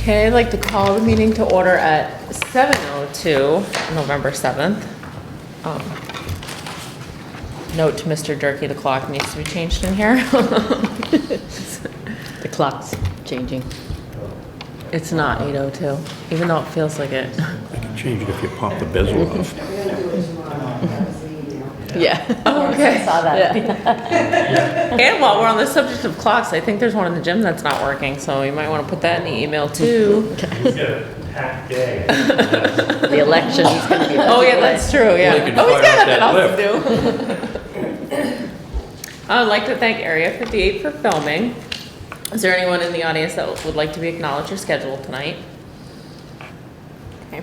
Okay, I'd like to call the meeting to order at 7:02, November 7th. Note to Mr. Durkee, the clock needs to be changed in here. The clock's changing. It's not 8:02, even though it feels like it. I can change it if you pop the bezel off. Yeah. Oh, okay. I saw that. And while we're on the subject of clocks, I think there's one in the gym that's not working, so you might want to put that in the email too. He's got a packed day. The election, he's gonna be. Oh, yeah, that's true, yeah. Well, they can Oh, he's got fire nothing up else to do. I'd like to thank Area 58 for filming. Is there anyone in the audience that would like to be acknowledged or scheduled tonight? Okay.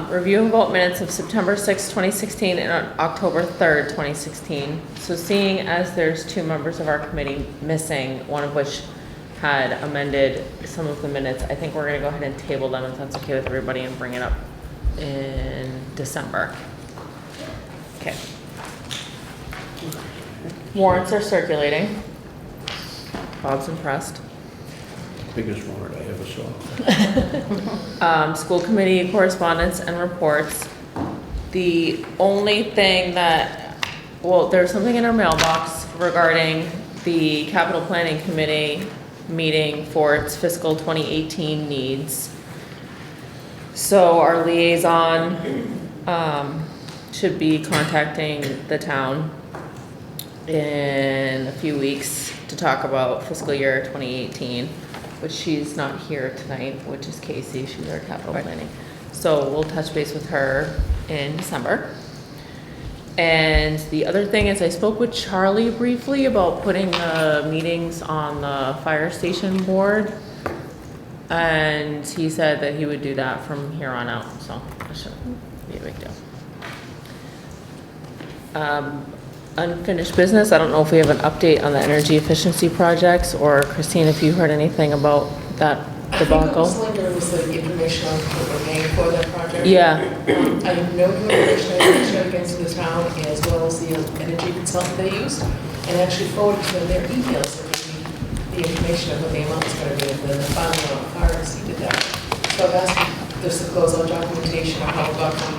Review and vote minutes of September 6, 2016 and October 3rd, 2016. So seeing as there's two members of our committee missing, one of which had amended some of the minutes, I think we're gonna go ahead and table them if that's okay with everybody and bring it up in December. Okay. Warrants are circulating. Bob's impressed. Biggest warrant I ever saw. School committee correspondence and reports. The only thing that, well, there's something in our mailbox regarding the capital planning committee meeting for its fiscal 2018 needs. So our liaison, should be contacting the town in a few weeks to talk about fiscal year 2018, which she's not here tonight, which is Casey, she's our capital planning. So we'll touch base with her in December. And the other thing is I spoke with Charlie briefly about putting the meetings on the fire station board. And he said that he would do that from here on out, so that shouldn't be a big deal. Unfinished business, I don't know if we have an update on the energy efficiency projects, or Christine, if you heard anything about that debacle. I think Linda was the information on what we're paying for that project. Yeah, I have no information I can share against the town as well as the energy consultant they use, and actually forwarded to them their emails that gave me the information of what the amount is going to be, and then the final amount far exceeded that. So I've asked just to close out documentation of how we got from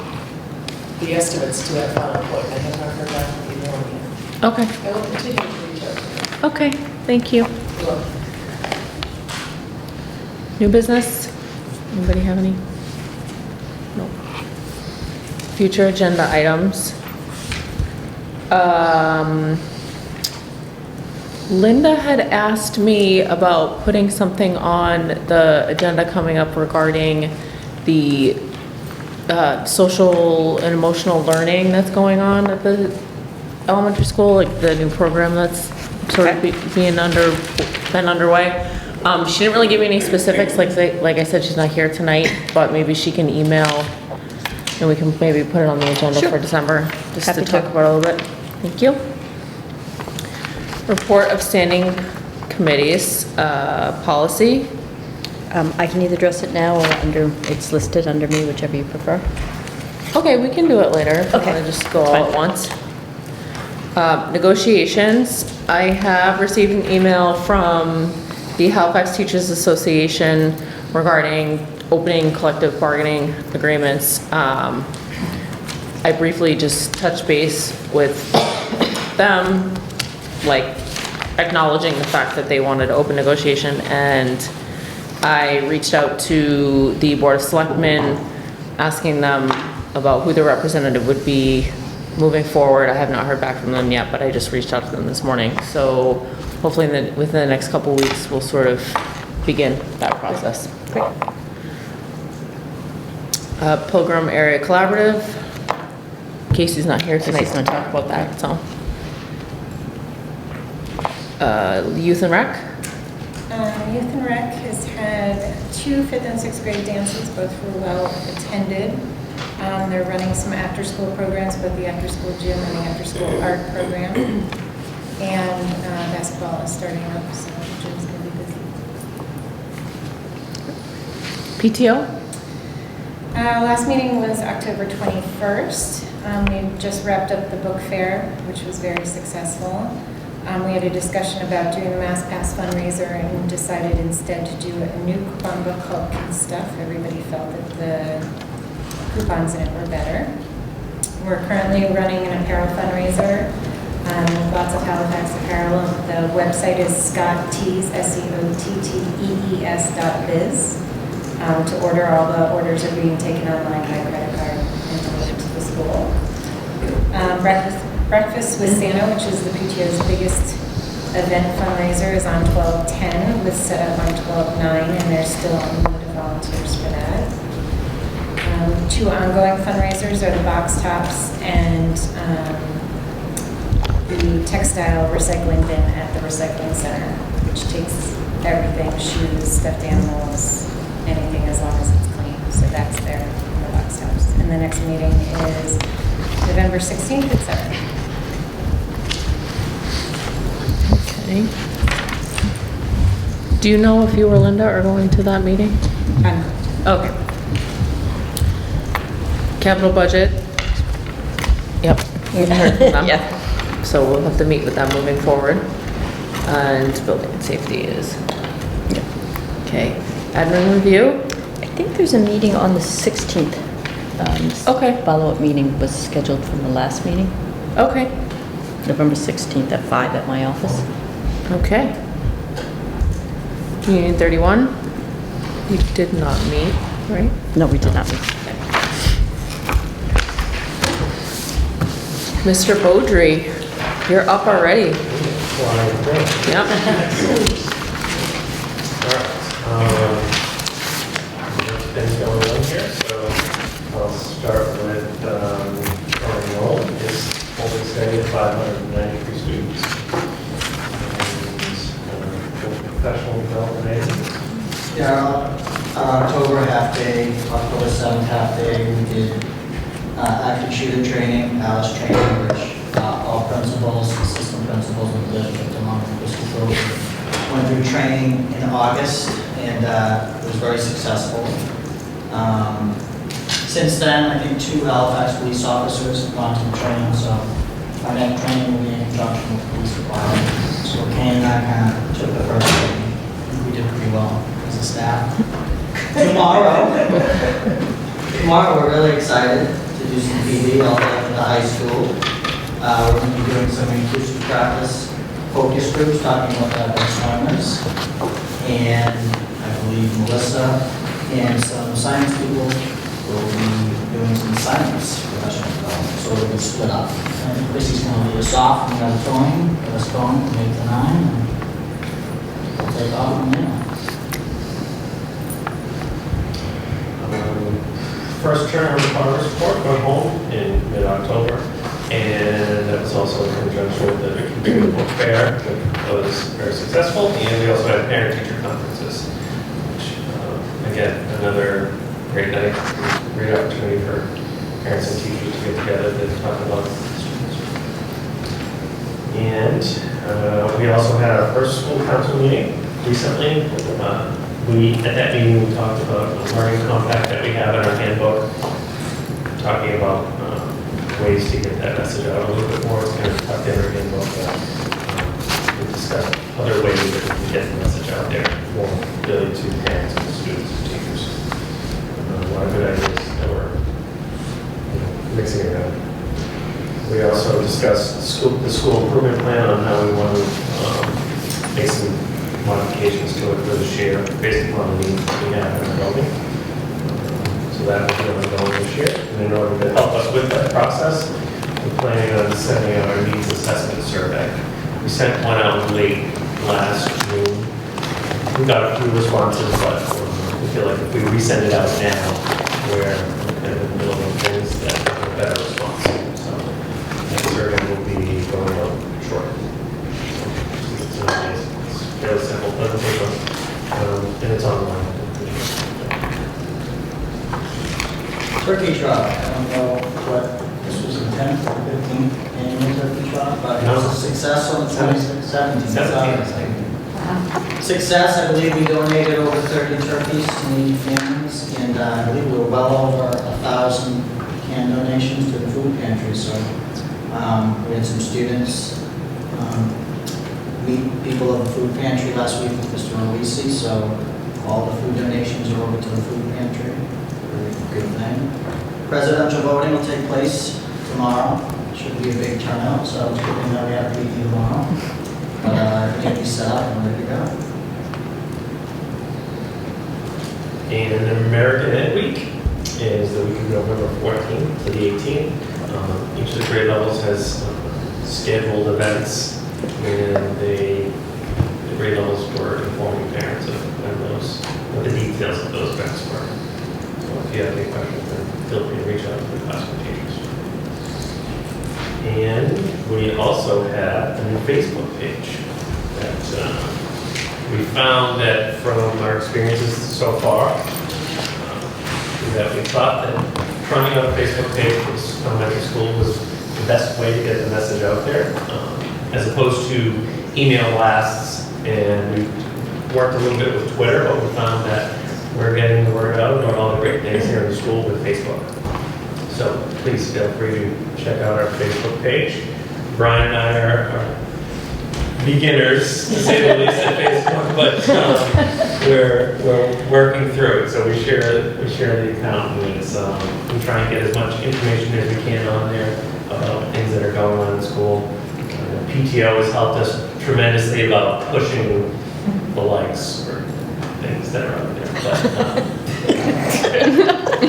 the estimates to that final point. I have not heard back from either one yet. okay, I will continue to reach out to them. okay, thank you. Well, New business? Anybody have any? No. Future agenda items. Linda had asked me about putting something on the agenda coming up regarding the social and emotional learning that's going on at the elementary school, like the new program that's sort of been underway. She didn't really give me any specifics, like I said, she's not here tonight, but maybe she can email and we can maybe put it on the agenda for December, just Happy to to. talk about it a little bit. Thank you. Report of standing committees, policy. I can either address it now or it's listed under me, whichever you prefer. Okay, we can do it later. If you Okay. wanna just go That's all fine. at once. Negotiations. I have received an email from the Halifax Teachers Association regarding opening collective bargaining agreements. I briefly just touched base with them, like acknowledging the fact that they wanted to open negotiation, and I reached out to the Board of Selectmen, asking them about who the representative would be moving forward. I have not heard back from them yet, but I just reached out to them this morning. So hopefully within the next couple of weeks, we'll sort of begin that process. Great. Pilgrim Area Collaborative. Casey's not here tonight Casey's to not talk about that, so. Youth and Rec. Youth and Rec has had 2 5th and 6th grade dances, both were well attended. They're running some after-school programs, both the after-school gym and the after-school art program. And basketball is starting up, so the gym's going to be busy. PTO. Last meeting was October 21st. We just wrapped up the book fair, which was very successful. We had a discussion about doing the Mass Pass fundraiser and decided instead to do a new coupon book called Kid Stuff. Everybody felt that the coupons in it were better. We're currently running an apparel fundraiser, lots of Halifax apparel. The website is ScottTees, SCOTTEES.biz. To order, all the orders are being taken online by credit card and delivered to the school. Breakfast with Santa, which is the PTO's biggest event fundraiser, is on 12/10, was set up on 12/9, and there's still unlimited volunteers for that. Two ongoing fundraisers are the box tops and the textile recycling bin at the recycling center, which takes everything, shoes, stuffed animals, anything as long as it's clean. So that's there in the box tops. And the next meeting is November 16th at 7. Okay. Do you know if you or Linda are going to that meeting? Okay. Capital budget? Yep, we haven't heard from them. Yeah. So we'll have to meet with them moving forward. And building and safety is, okay. Admin review? I think there's a meeting on the 16th. Okay. Follow-up meeting was scheduled from the last meeting, Okay, November 16th at 5 at my office. okay. Union 31? We did not meet, right? No, we did not meet. Mr. Beaudry, you're up already. Yep. Things going on here, so I'll start with our enrollment is holding steady at 593 students. And professional development agencies. Yeah, October half day, October 7th half day, we did active shooter training, Alice training, which all principals, assistant principals in the district along with Crystal Grove went through training in August, and it was very successful. Since then, I think 2 Halifax police officers have gone to the training, so our next training will be in conjunction with the police department. So Kane and I kind of took the first training. I think we did pretty well as a staff. Tomorrow we're really excited to do some PD all the way to the high school. We're going to be doing some inclusive practice focus groups talking about Alzheimer's. And I believe Melissa and some science people will be doing some science professional development. So we'll be split up. And Chrissy's going to lead us off and got a towing, get us going from 8 to 9. And we'll take off from there. First term progress report went home in mid-October, and that was also in conjunction with the community book fair, which was very successful, and we also had parent-teacher conferences, which, again, another great night, great opportunity for parents and teachers to get together to talk about students. And we also had our first school council meeting recently. At that meeting, we talked about the learning compact that we have in our handbook, talking about ways to get that message out a little bit more. It's kind of tucked in our handbook. We discussed other ways that we can get the message out there more really to parents and students and teachers. A lot of good ideas that we're mixing around. We also discussed the school improvement plan on how we want to make some modifications to it for this year based upon the needs that we have in the building. So that will be ongoing this year. And in order to help us with that process, we're planning on sending out our needs assessment survey. We sent one out late last June. We got a few responses, but we feel like if we resend it out now, we're in the middle of things that have a better response. So that survey will be going out shortly. Fairly simple, doesn't take us, and it's online. Turkey trot, I don't know what, this was the 10th or 15th annual turkey trot, but it was a success on the 26th, 17th. Success, I believe we donated over 30 turkeys to needy families, and I believe we were well over 1,000 can donations to the food pantry, so we had some students meet people of the food pantry last week with Mr. Alisi, so all the food donations are over to the food pantry. Really good thing. Presidential voting will take place tomorrow. Should be a big turnout, so it's a good thing that we have a meeting tomorrow. But everything will be set up and ready to go. And American Ed Week is the week of November 14th to the 18th. Each of the grade levels has scheduled events, and the grade levels were informing parents of what the details of those events were. So if you have any questions, then feel free to reach out to the classroom teachers. And we also have a new Facebook page that we found that from our experiences so far, that we thought that trying out a Facebook page for elementary school was the best way to get the message out there, as opposed to email blasts. And we worked a little bit with Twitter, but we found that we're getting the word out about all the great things here in the school with Facebook. So please feel free to check out our Facebook page. Brian and I are beginners, to say the least, at Facebook, but we're working through it. So we share the account, and we try and get as much information as we can on there about things that are going on in school. PTO has helped us tremendously about pushing the likes for things that are out there. But,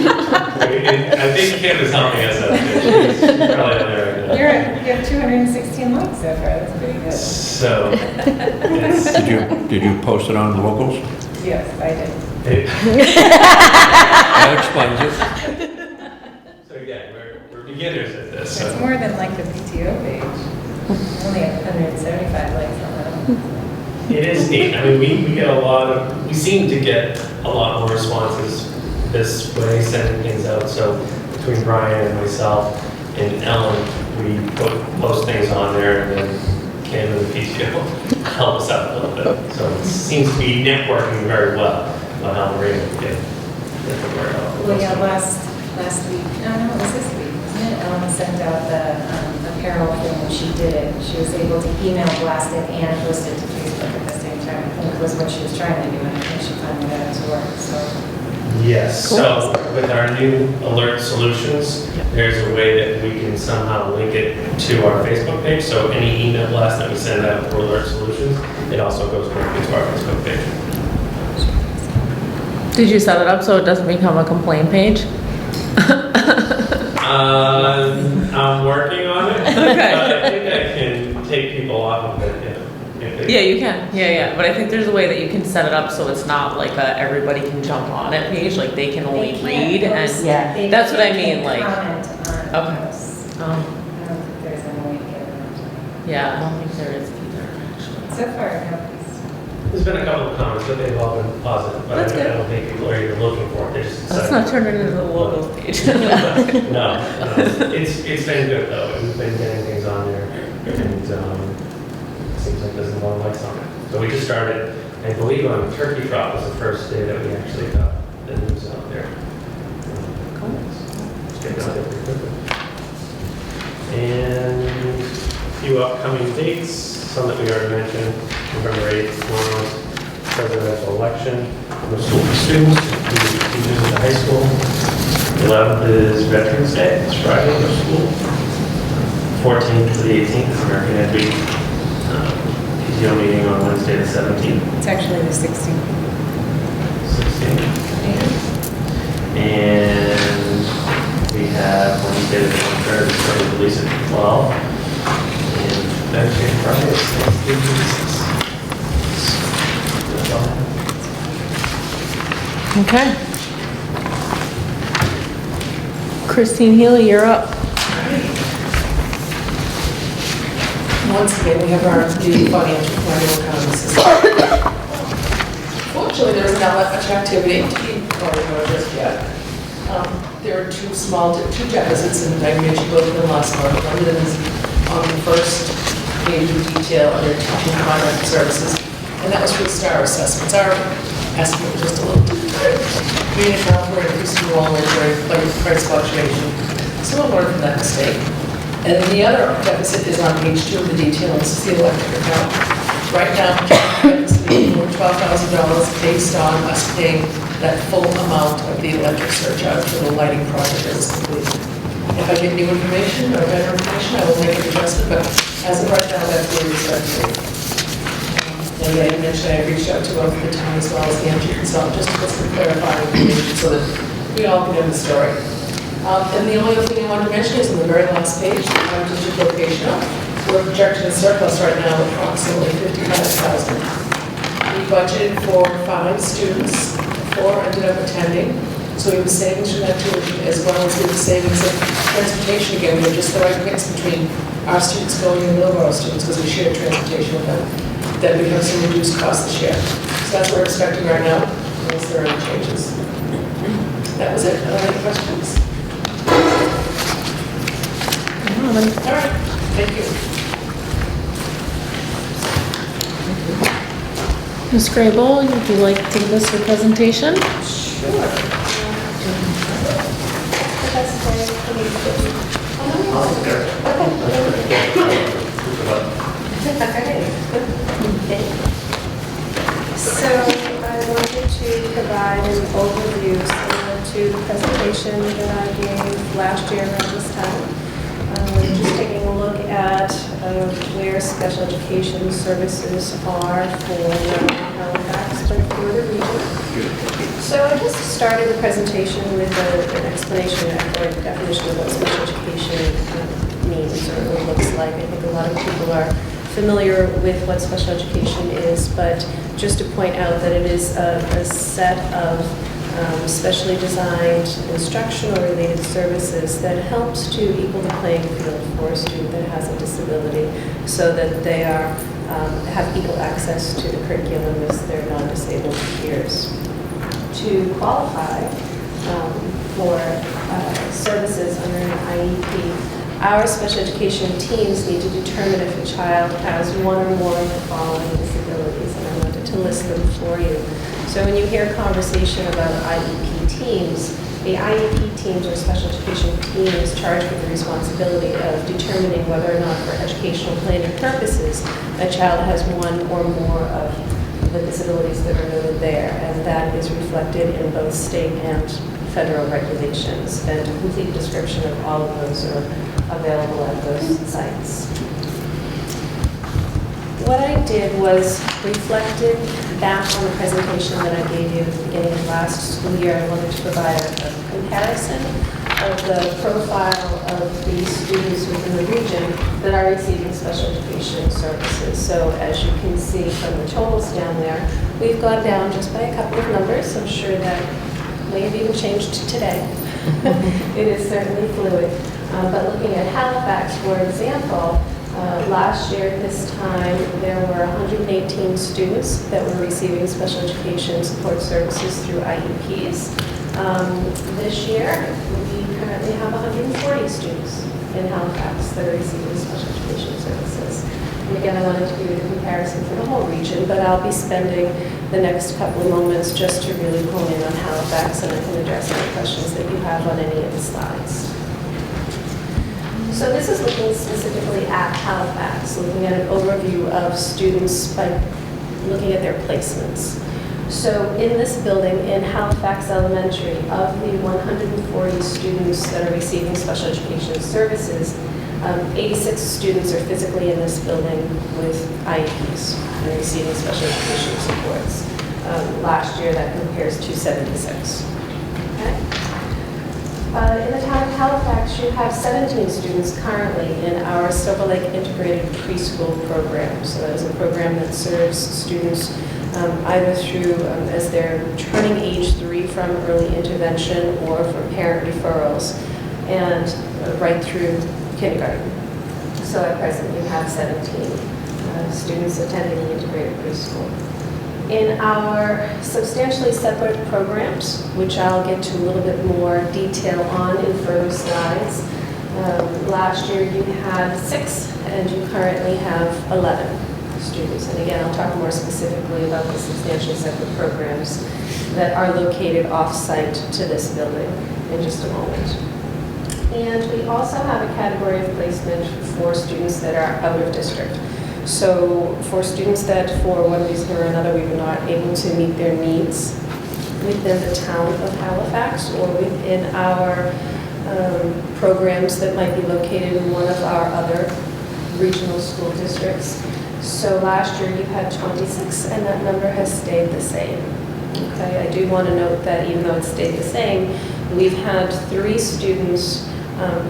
I think Kim is helping us out there. She's probably on there right now. You have 216 likes so far, that's pretty good. So, Did you post it on locals? Yes, I did. That explains it. so again, we're beginners at this. It's So. more than like the PTO page. Only 175 likes on that one. It is neat. I mean, we get we seem to get a lot more responses this way, sending things out. So between Brian and myself and Ellen, we post things on there, and then Kim and the PTO help us out a little bit. So it seems to be networking very well on how we're able to get the word out. Well, yeah, last week, no, it was this week, wasn't it? Ellen sent out the apparel thing when she did it. She was able to email blast it and post it to Facebook at the same time. I think was what she was trying to do, and I think she finally got it to work, so. Yes, so with our new alert solutions, there's a way that we can somehow link it to our Facebook page. So any email blast that we send out for alert solutions, it also goes directly to our Facebook page. Did you set it up so it doesn't become a complaint page? I'm working on it. Okay. I think I can take people off of it, Yeah, you can. Yeah. But I think there's a way that you can set it up so it's not like a everybody can jump on it page. Like they can only read and Yeah. that's what I mean. Like, Comment on okay. posts. I Oh, don't think there's any way to get around it. yeah, I don't think there is either actually. So far, nobody's. There's been a couple of comments, but they've all been positive. But That's I good. don't think people are even looking for it. They're just Let's excited. not turn it into the logos page. No. It's been good though. We've been getting things on there, and it seems like there's a lot of likes on it. So we just started, I believe on Turkey Trot was the first day that we actually got the news out there. It's getting out there pretty quickly. And a few upcoming dates, some that we already mentioned. November 8th, tomorrow's presidential election. For school students, teachers at the high school. 11th is Veterans Day, it's Friday for school. 14th to the 18th is American Ed Week. PTO meeting on Wednesday the 17th. It's actually the 16th. 16th. And we have Wednesday the 23rd, starting to release at 12. And Thursday and Friday is Thanksgiving. That's all I have. Okay. Christine Healy, you're up. Once again, we have our new financial planning accounting system. Fortunately, there isn't that much activity to be going on just yet. There are two deficits, and I mentioned both of them last month. One of them is on the first page of detail under teaching contract services, and that was for the STAR assessments. Our estimate was just a little being account for increased enrollment or price fluctuation. So we'll learn from that mistake. And then the other deficit is on page 2 of the detail, it's the electric account. Right now, it's being $12,000 based on us paying that full amount of the electric surcharge for the lighting project that is completed. If I get new information or better information, I will make an adjustment, but as of right now, that's where we start to. And I mentioned I reached out to both the town as well as the energy consultant, just to get some clarifying information so that we all can know the story. And the only other thing I want to mention is on the very last page, the district location up. We're projecting a surplus right now of approximately $55,000. We budgeted for 5 students, 4 ended up attending. So we have savings from that tuition as well as we have savings of transportation. Again, we have just the right mix between our students going and Millborough students because we share transportation with them. Then we have some reduced costs this year. So that's what we're expecting right now, unless there are any changes. That was it. Are there any questions? All right. Thank you. Ms. Grable, would you like to give us your presentation? Sure. So I wanted to provide an overview similar to the presentation that I gave last year around this time. Just taking a look at where special education services are for Halifax, but for the region. So I just started the presentation with an explanation or a definition of what special education means or looks like. I think a lot of people are familiar with what special education is, but just to point out that it is a set of specially designed instructional related services that helps to equal the playing field for a student that has a disability so that they have equal access to the curriculum as their non-disabled peers. To qualify for services under an IEP, our special education teams need to determine if a child has one or more of the following disabilities, and I wanted to list them for you. So when you hear conversation about IEP teams, the IEP teams or special education team is charged with the responsibility of determining whether or not for educational planning purposes a child has one or more of the disabilities that are noted there, and that is reflected in both state and federal regulations, and a complete description of all of those are available at those sites. What I did was reflected back on the presentation that I gave you at the beginning of last school year. I wanted to provide a comparison of the profile of the students within the region that are receiving special education services. So as you can see from the totals down there, we've gone down just by a couple of numbers. I'm sure that may have even changed today. It is certainly fluid. But looking at Halifax, for example, last year at this time, there were 118 students that were receiving special education support services through IEPs. This year, we currently have 140 students in Halifax that are receiving special education services. And again, I wanted to give you the comparison for the whole region, but I'll be spending the next couple of moments just to really hone in on Halifax, and I can address any questions that you have on any of the slides. So this is looking specifically at Halifax, looking at an overview of students by looking at their placements. So in this building, in Halifax Elementary, of the 140 students that are receiving special education services, 86 students are physically in this building with IEPs and receiving special education supports. Last year, that compares to 76. Okay. In the town of Halifax, you have 17 students currently in our Silver Lake Integrated Preschool program. So that is a program that serves students either through, as they're turning age 3 from early intervention or from parent referrals, and right through kindergarten. So at present, you have 17 students attending the integrated preschool. In our substantially separate programs, which I'll get to a little bit more detail on in further slides, last year you had 6 and you currently have 11 students. And again, I'll talk more specifically about the substantially separate programs that are located off-site to this building in just a moment. And we also have a category of placement for students that are out of district. So for students that, for one reason or another, we were not able to meet their needs within the town of Halifax or within our programs that might be located in one of our other regional school districts. So last year you had 26 and that number has stayed the same. Okay, I do want to note that even though it stayed the same, we've had 3 students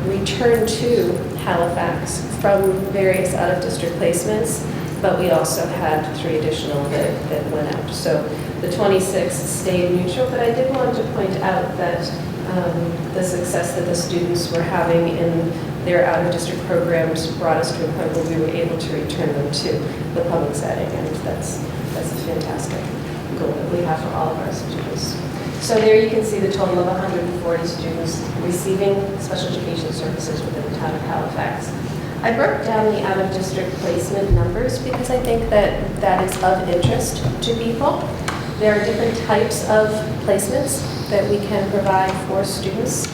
return to Halifax from various out-of-district placements, but we also had 3 additional that went out. So the 26 stayed neutral, but I did want to point out that the success that the students were having in their out-of-district programs brought us to a point where we were able to return them to the public setting, and that's a fantastic goal that we have for all of our students. So there you can see the total of 140 students receiving special education services within the town of Halifax. I broke down the out-of-district placement numbers because I think that that is of interest to people. There are different types of placements that we can provide for students.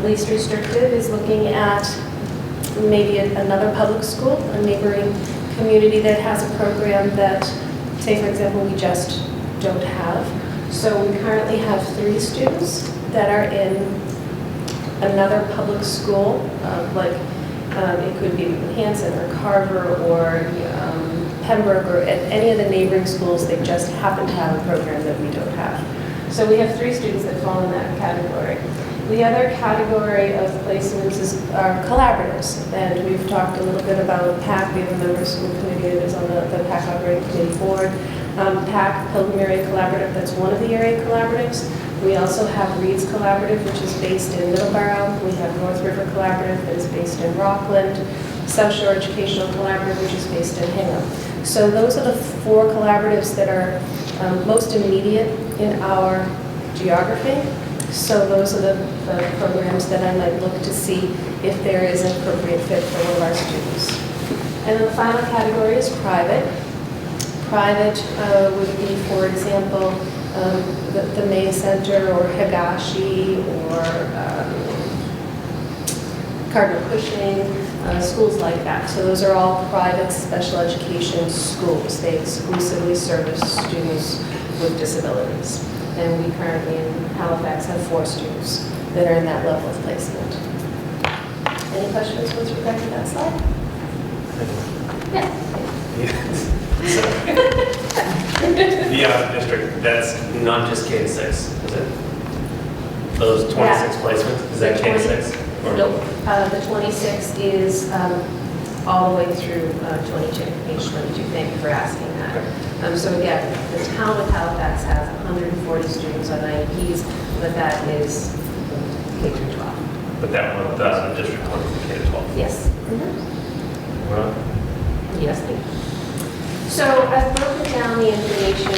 Least restrictive is looking at maybe another public school, a neighboring community that has a program that, say for example, we just don't have. So we currently have 3 students that are in another public school, like it could be Hanson or Carver or Pembroke or at any of the neighboring schools. They just happen to have a program that we don't have. So we have 3 students that fall in that category. The other category of placements are collaboratives, and we've talked a little bit about PAC. We have a member of school committee that is on the PAC operating committee board. PAC, Pilgrim Area Collaborative, that's one of the area collaboratives. We also have Reed's Collaborative, which is based in Middleborough. We have North River Collaborative that is based in Rockland. South Shore Educational Collaborative, which is based in Hingham. So those are the 4 collaboratives that are most immediate in our geography. So those are the programs that I might look to see if there is an appropriate fit for one of our students. And then the final category is private. Private would be, for example, the May Center or Higashi or Cardinal Cushing, schools like that. So those are all private special education schools. They exclusively service students with disabilities. And we currently in Halifax have 4 students that are in that level of placement. Any questions with regard to that slide? Yeah. The out-of-district, that's not just K to 6, is it? Those 26 placements, is that K to 6? Nope. The 26 is all the way through 22, page 22. Thank you for asking that. So again, the town of Halifax has 140 students on IEPs, but that is K through 12. But that one, the out-of-district one is K to 12. Yes. Well, Yes, thank you. So I've broken down the information,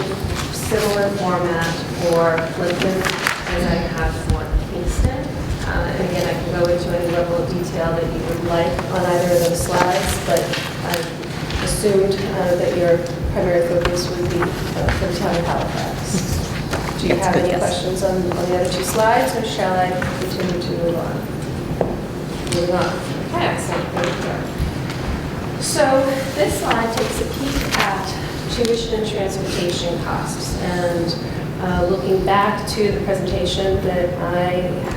similar format for Clinton as I have for Kingston. And again, I can go into any level of detail that you would like on either of those slides, but I've assumed that your primary focus would be for the town of Halifax. Do you have any questions on the other 2 slides, or shall I continue to move on? Moving on. Okay, excellent. There we go. So this slide takes a peek at tuition and transportation costs. And looking back to the presentation that I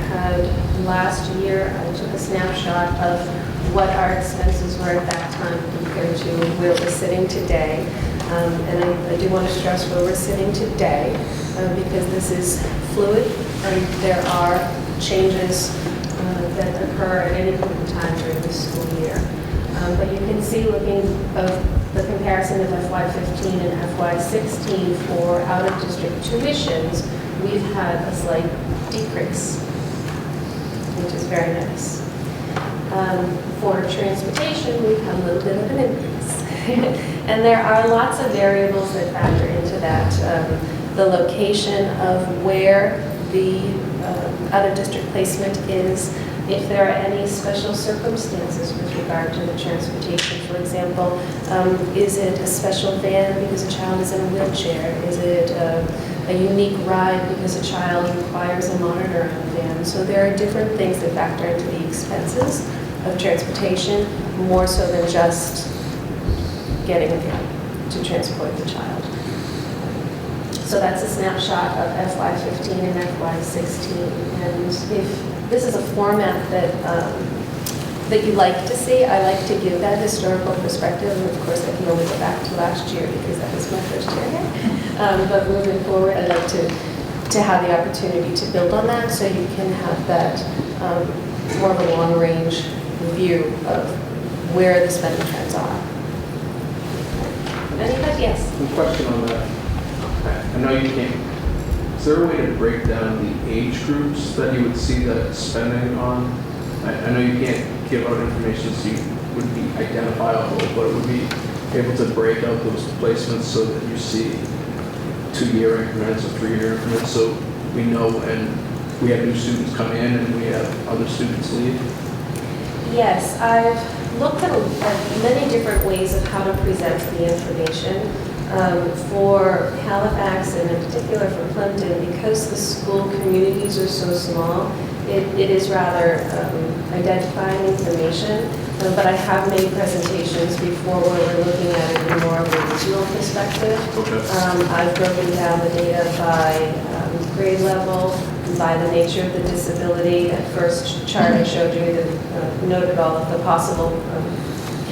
had last year, I took a snapshot of what our expenses were at that time compared to where we're sitting today. And I do want to stress where we're sitting today because this is fluid and there are changes that occur at any point in time during the school year. But you can see, looking of the comparison of FY15 and FY16 for out-of-district tuitions, we've had a slight decrease, which is very nice. For transportation, we've had a little bit of an increase. And there are lots of variables that factor into that. The location of where the out-of-district placement is, if there are any special circumstances with regard to the transportation. For example, is it a special van because a child is in a wheelchair? Is it a unique ride because a child requires a monitor in the van? So there are different things that factor into the expenses of transportation, more so than just getting a van to transport the child. So that's a snapshot of FY15 and FY16. And if this is a format that you like to see, I like to give that historical perspective. And of course, I can only go back to last year because that was my first year here. But moving forward, I'd like to have the opportunity to build on that so you can have that more of a long-range view of where the spending trends are. Anybody? Yes? One question on that. I know you can't, is there a way to break down the age groups that you would see that spending on? I know you can't give out information so you would be identifiable, but it would be able to break out those placements so that you see 2-year increments or 3-year increments, so we know when we have new students come in and we have other students leave? Yes, I've looked at many different ways of how to present the information. For Halifax and in particular for Plimpton, because the school communities are so small, it is rather identifying information. But I have made presentations before where we're looking at it in more of a regional perspective. I've broken down the data by grade level, by the nature of the disability. That first chart I showed you that noted all of the possible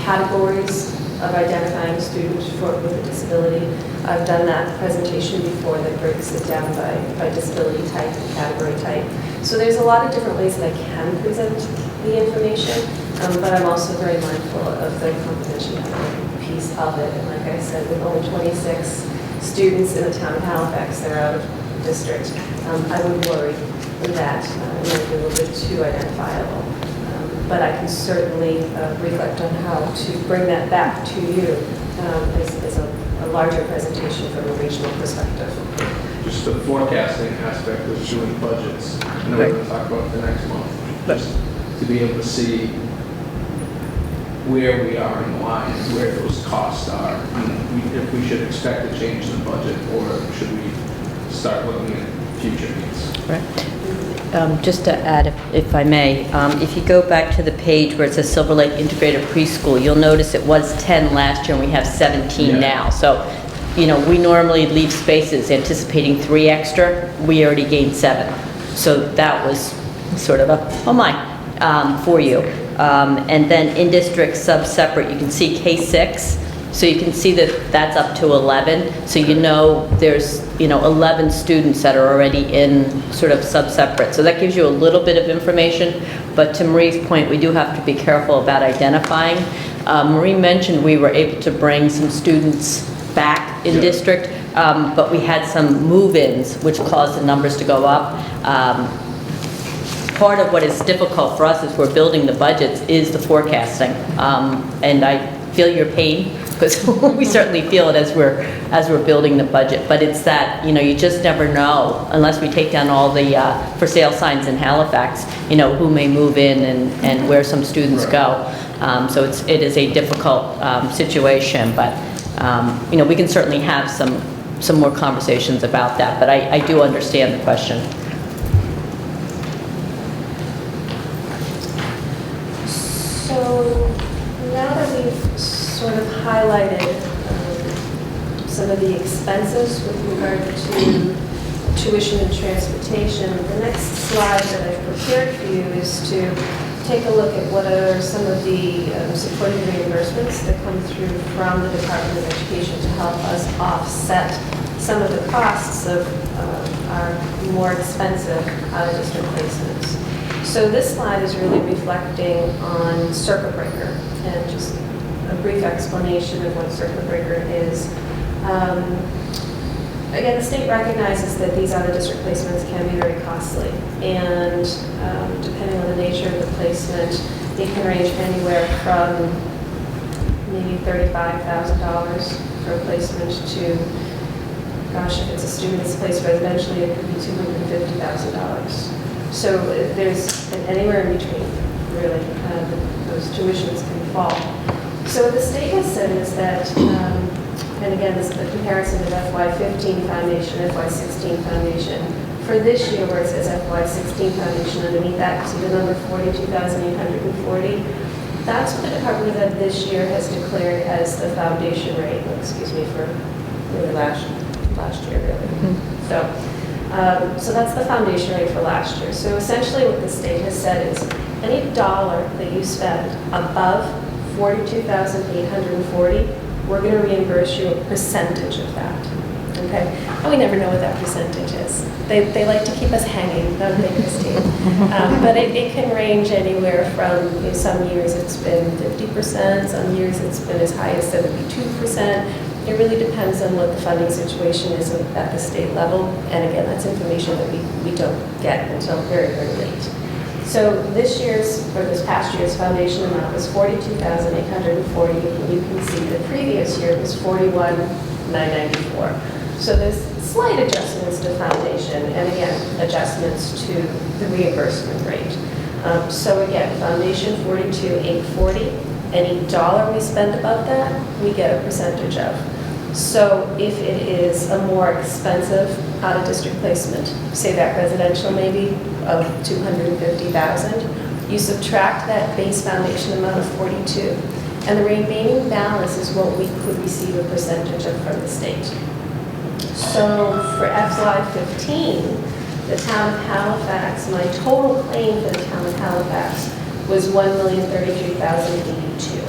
categories of identifying students with a disability. I've done that presentation before that breaks it down by disability type and category type. So there's a lot of different ways that I can present the information, but I'm also very mindful of the confidentiality piece of it. And like I said, with only 26 students in the town of Halifax that are out of district, I would worry that it might be a little bit too identifiable. But I can certainly reflect on how to bring that back to you as a larger presentation from a regional perspective. Just the forecasting aspect of doing budgets. I know we're going to talk about the next month. Just to be able to see where we are in the line, where those costs are, and if we should expect a change in the budget, or should we start looking at future needs? Right. Just to add, if I may, if you go back to the page where it says Silver Lake Integrated Preschool, you'll notice it was 10 last year and we have 17 now. So, you know, we normally leave spaces anticipating 3 extra. We already gained 7. So that was sort of a, oh my, for you. And then in district sub-separate, you can see K6. So you can see that that's up to 11. So you know there's, 11 students that are already in sort of sub-separate. So that gives you a little bit of information. But to Marie's point, we do have to be careful about identifying. Marie mentioned we were able to bring some students back in district, but we had some move-ins, which caused the numbers to go up. Part of what is difficult for us as we're building the budgets is the forecasting. And I feel your pain, because we certainly feel it as we're building the budget. But it's that, you just never know, unless we take down all the for sale signs in Halifax, who may move in and where some students go. So it is a difficult situation, but we can certainly have some more conversations about that. But I do understand the question. So now that we've sort of highlighted some of the expenses with regard to tuition and transportation, the next slide that I've prepared for you is to take a look at what are some of the supporting reimbursements that come through from the Department of Education to help us offset some of the costs of our more expensive out-of-district placements. So this slide is really reflecting on circuit breaker, and just a brief explanation of what circuit breaker is. Again, the state recognizes that these out-of-district placements can be very costly, and depending on the nature of the placement, it can range anywhere from maybe $35,000 for a placement to, gosh, if it's a student that's placed residentially, it could be $250,000. So there's anywhere in between, really, those tuitions can fall. So what the state has said is that, and again, this is the comparison of FY15 foundation, FY16 foundation. For this year, where it says FY16 foundation, underneath that, you see the number 42,840. That's what the Department of Ed this year has declared as the foundation rate, excuse me, for really last year, really. So that's the foundation rate for last year. So essentially what the state has said is any dollar that you spend above $42,840, we're going to reimburse you a percentage of that. Okay? And we never know what that percentage is. They like to keep us hanging, don't they, Christine? But it can range anywhere from, some years it's been 50%, some years it's been as high as 72%. It really depends on what the funding situation is at the state level. And again, that's information that we don't get until very, very late. So this past year's foundation amount was $42,840. You can see the previous year was $41,994. So there's slight adjustments to foundation, and again, adjustments to the reimbursement rate. So again, foundation $42,840. Any dollar we spend above that, we get a percentage of. So if it is a more expensive out-of-district placement, say that residential maybe of $250,000, you subtract that base foundation amount of 42, and the remaining balance is what we could receive a percentage of from the state. So for FY15, the town of Halifax, my total claim for the town of Halifax was $1,033,082.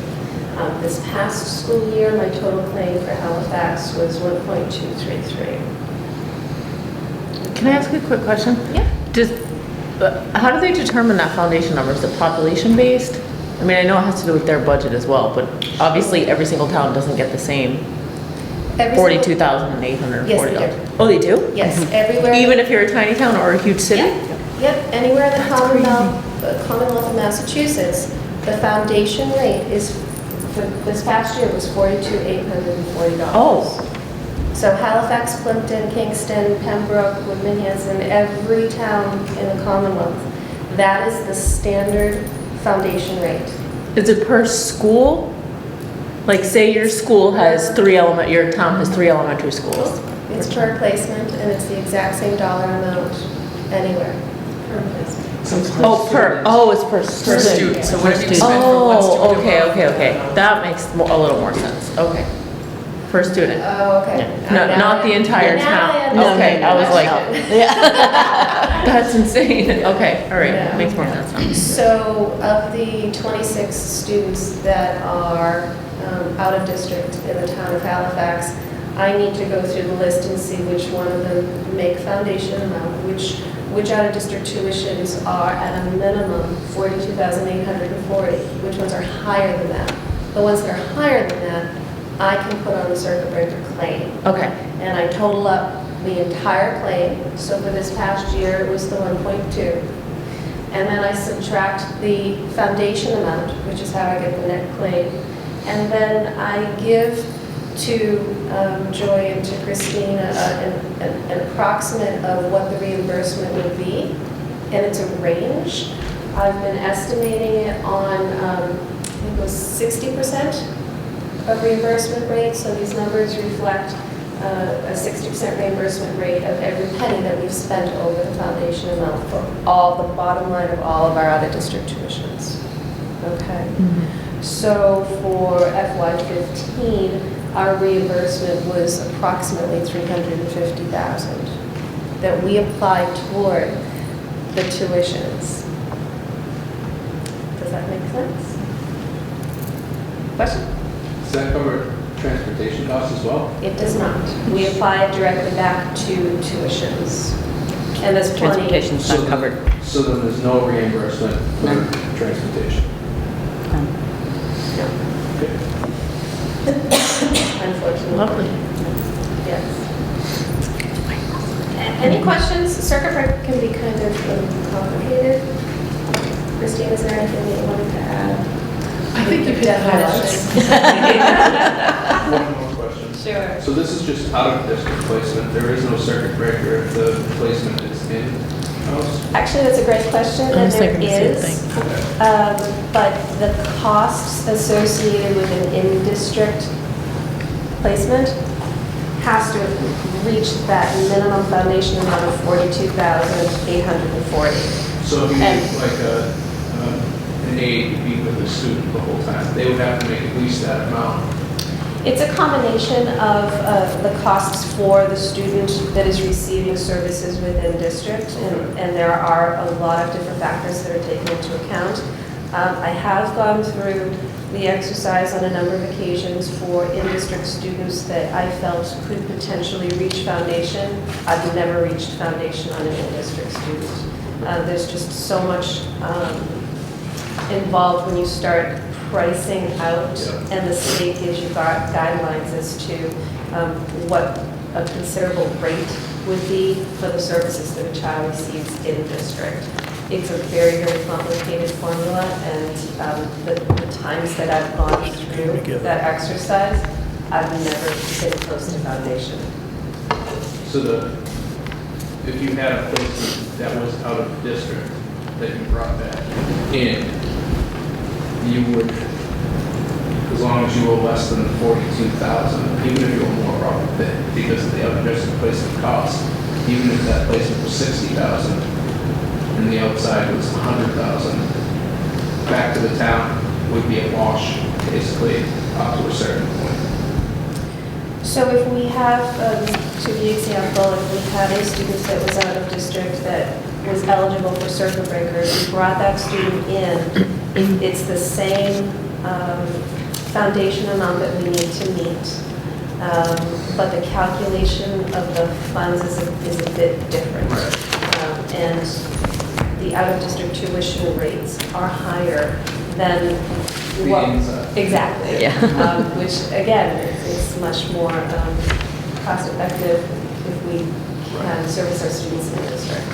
This past school year, my total claim for Halifax was 1.233. Can I ask you a quick question? Yeah. How do they determine that foundation number? Is it population based? I mean, I know it has to do with their budget as well, but obviously every single town doesn't get the same $42,840. Yes, they do. Oh, they do? Yes, everywhere. Even if you're a tiny town or a huge city? Yep, anywhere in the Commonwealth of Massachusetts, the foundation rate is, for this past year, was $42,840. Oh. So Halifax, Plimpton, Kingston, Pembroke, Woodman, Hanson, every town in the Commonwealth, that is the standard foundation rate. Is it per school? Like, say your school has your town has 3 elementary schools. It's per placement, and it's the exact same dollar amount anywhere, per placement. It's per student. So whatever you spend for one student. Oh, okay. That makes a little more sense. Okay. Per student. Oh, okay. Not the entire Now I town. understand Okay, the I was like, question. that's insane. Okay, all right, Yeah. makes more sense now. So of the 26 students that are out of district in the town of Halifax, I need to go through the list and see which one of them make foundation amount, which out of district tuitions are at a minimum $42,840, which ones are higher than that. The ones that are higher than that, I can put on the circuit breaker claim. Okay, And I total up the entire claim. So for this past year, it was the 1.2. And then I subtract the foundation amount, which is how I get the net claim. And then I give to Joy and to Christine an approximate of what the reimbursement would be. And it's a range. I've been estimating it on, I think it was 60% of reimbursement rate. So these numbers reflect a 60% reimbursement rate of every penny that we've spent over the foundation amount for all the bottom line of all of our out-of-district tuitions. Okay. So for FY15, our reimbursement was approximately $350,000 that we applied toward the tuitions. Does that make sense? Question? Does that cover transportation costs as well? It does not. We apply it directly back to tuitions. And there's plenty. Transportation's not covered. So then there's no reimbursement for transportation? No, Okay. unfortunately. lovely. Yes. Any questions? Circuit breaker can be kind of complicated. Christine, is there anything that you wanted to add? I think you hit the highlights. One more question. Sure. So this is just out of district placement. There is no circuit breaker if the placement is in-house? Actually, that's a great question, I and was there thinking the same is. thing. But the costs associated with an in-district placement has to reach that minimum foundation amount of $42,840. So if you And- need like an an aide to be with the student the whole time? They would have to make at least that amount. It's a combination of the costs for the student that is receiving services within district, and there are a lot of different factors that are taken into account. I have gone through the exercise on a number of occasions for in-district students that I felt could potentially reach foundation. I've never reached foundation on an in-district student. There's just so much involved when you start pricing out, and the state gives you guidelines as to what a considerable rate would be for the services that a child receives in district. It's a very, very complicated formula, and the times that I've gone through that exercise, I've never been close to foundation. So if you had a placement that was out of district that you brought back in, you would, as long as you were less than 42,000, even if you were more probably because of the other district placement cost, even if that placement was 60,000 and the outside was 100,000, back to the town would be a wash, basically, up to a certain point. So if we have, to the example, if we had a student that was out of district that was eligible for circuit breakers, we brought that student in, it's the same foundation amount that we need to meet, but the calculation of the funds is a bit different. And the out-of-district tuition rates are higher than what... Exactly. Yeah. Which, again, it's much more cost-effective if we can service our students in the district.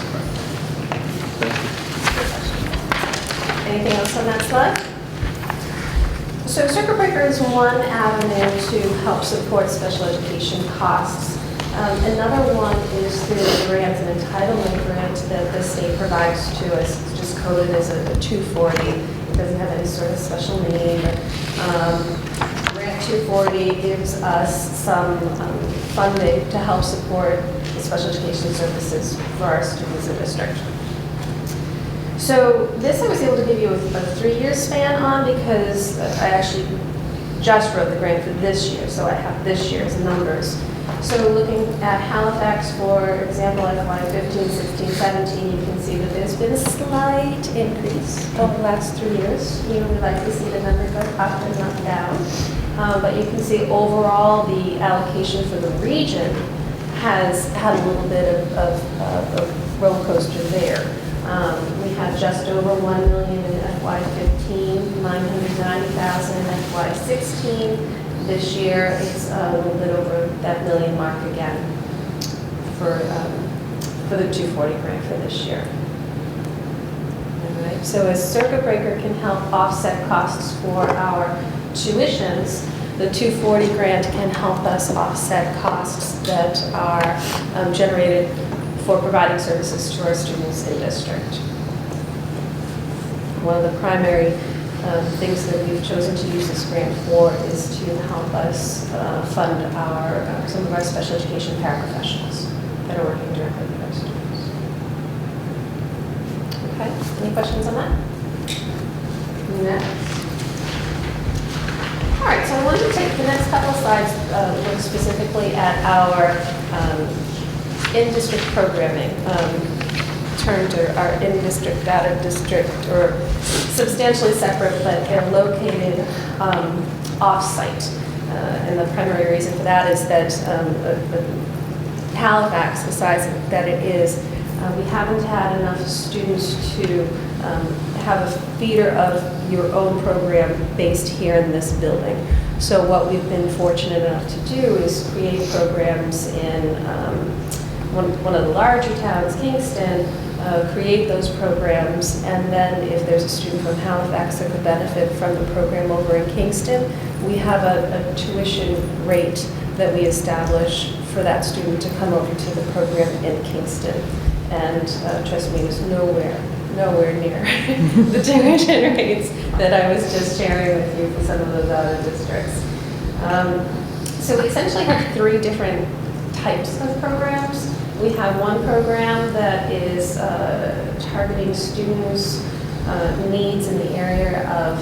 Anything else on that slide? So circuit breaker is one avenue to help support special education costs. Another one is through the grant and entitlement grant that the state provides to us. It's just coded as a 240. It doesn't have any sort of special name. But, grant 240 gives us some funding to help support the special education services for our students in district. So this I was able to give you a 3-year span on because I actually just wrote the grant for this year, so I have this year's numbers. So looking at Halifax, for example, FY 15, 16, 17, you can see that there's been a slight increase over the last 3 years. You would like to see the number go up and not down. But you can see overall the allocation for the region has had a little bit of roller coaster there. We had just over 1 million in FY 15, 990,000 in FY 16. This year, it's a little bit over that million mark again for the 240 grant for this year. All right. So a circuit breaker can help offset costs for our tuitions. The 240 grant can help us offset costs that are generated for providing services to our students in district. One of the primary things that we've chosen to use this grant for is to help us fund some of our special education paraprofessionals that are working directly with our students. Okay, any questions on that? Next. All right, so I wanted to take the next couple of slides, look specifically at our in-district programming, termed our in-district, out-of-district, or substantially separate, but they're located off-site. And the primary reason for that is that Halifax, the size that it is, we haven't had enough students to have a feeder of your own program based here in this building. So what we've been fortunate enough to do is create programs in one of the larger towns, Kingston, create those programs, and then if there's a student from Halifax that could benefit from the program over in Kingston, we have a tuition rate that we establish for that student to come over to the program in Kingston. And trust me, it's nowhere near the tuition rates that I was just sharing with you for some of those other districts. So we essentially have 3 different types of programs. We have one program that is targeting students needs in the area of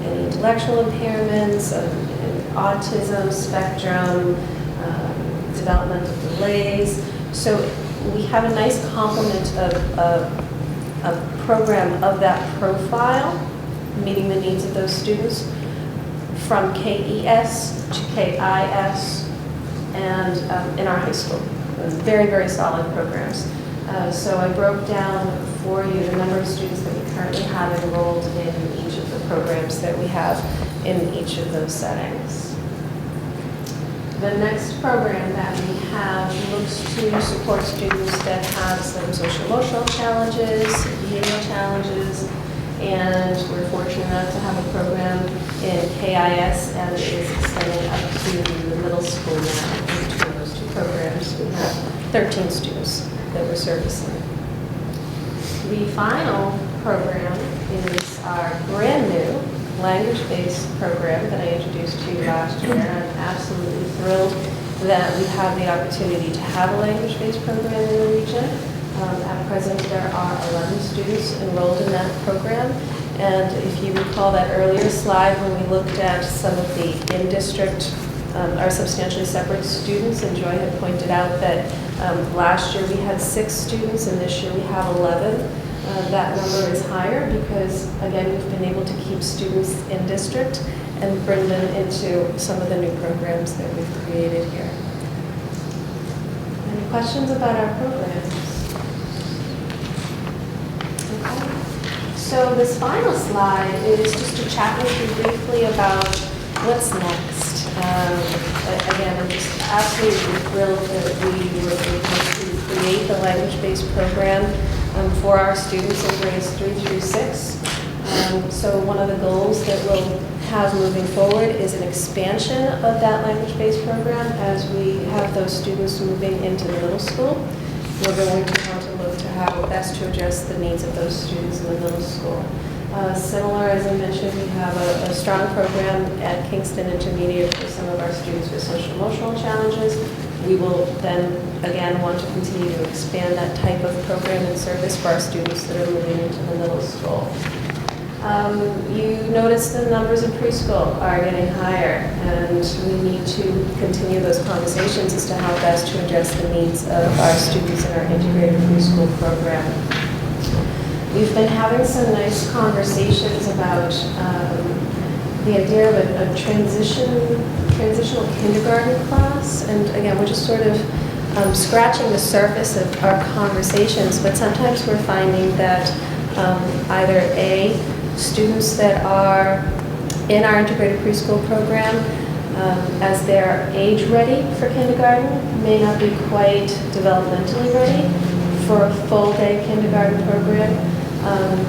any intellectual impairments, autism spectrum, developmental delays. So we have a nice complement of a program of that profile, meeting the needs of those students, from KES to KIS, and in our high school. Very, very solid programs. So I broke down for you the number of students that we currently have enrolled in each of the programs that we have in each of those settings. The next program that we have looks to support students that have some social emotional challenges, behavioral challenges, and we're fortunate enough to have a program in KIS, and it is extending up to the middle school now. Between those two programs, we have 13 students that we're servicing. The final program is our brand new language-based program that I introduced to you last year. I'm absolutely thrilled that we have the opportunity to have a language-based program in the region. At present, there are 11 students enrolled in that program. And if you recall that earlier slide when we looked at some of the in-district or substantially separate students, and Joy had pointed out that last year we had 6 students and this year we have 11. That number is higher because, again, we've been able to keep students in district and bring them into some of the new programs that we've created here. Any questions about our programs? Okay. So this final slide is just to chat with you briefly about what's next. Again, I'm just absolutely thrilled that we were able to create the language-based program for our students in grades 3 through 6. So one of the goals that we'll have moving forward is an expansion of that language-based program as we have those students moving into the middle school. We're going to want to look to how best to address the needs of those students in the middle school. Similar, as I mentioned, we have a strong program at Kingston Intermediate for some of our students with social emotional challenges. We will then, again, want to continue to expand that type of program and service for our students that are moving into the middle school. You notice the numbers in preschool are getting higher, and we need to continue those conversations as to how best to address the needs of our students in our integrated preschool program. We've been having some nice conversations about the idea of a transitional kindergarten class, and again, we're just sort of scratching the surface of our conversations, but sometimes we're finding that either A, students that are in our integrated preschool program, as they're age ready for kindergarten, may not be quite developmentally ready for a full day kindergarten program.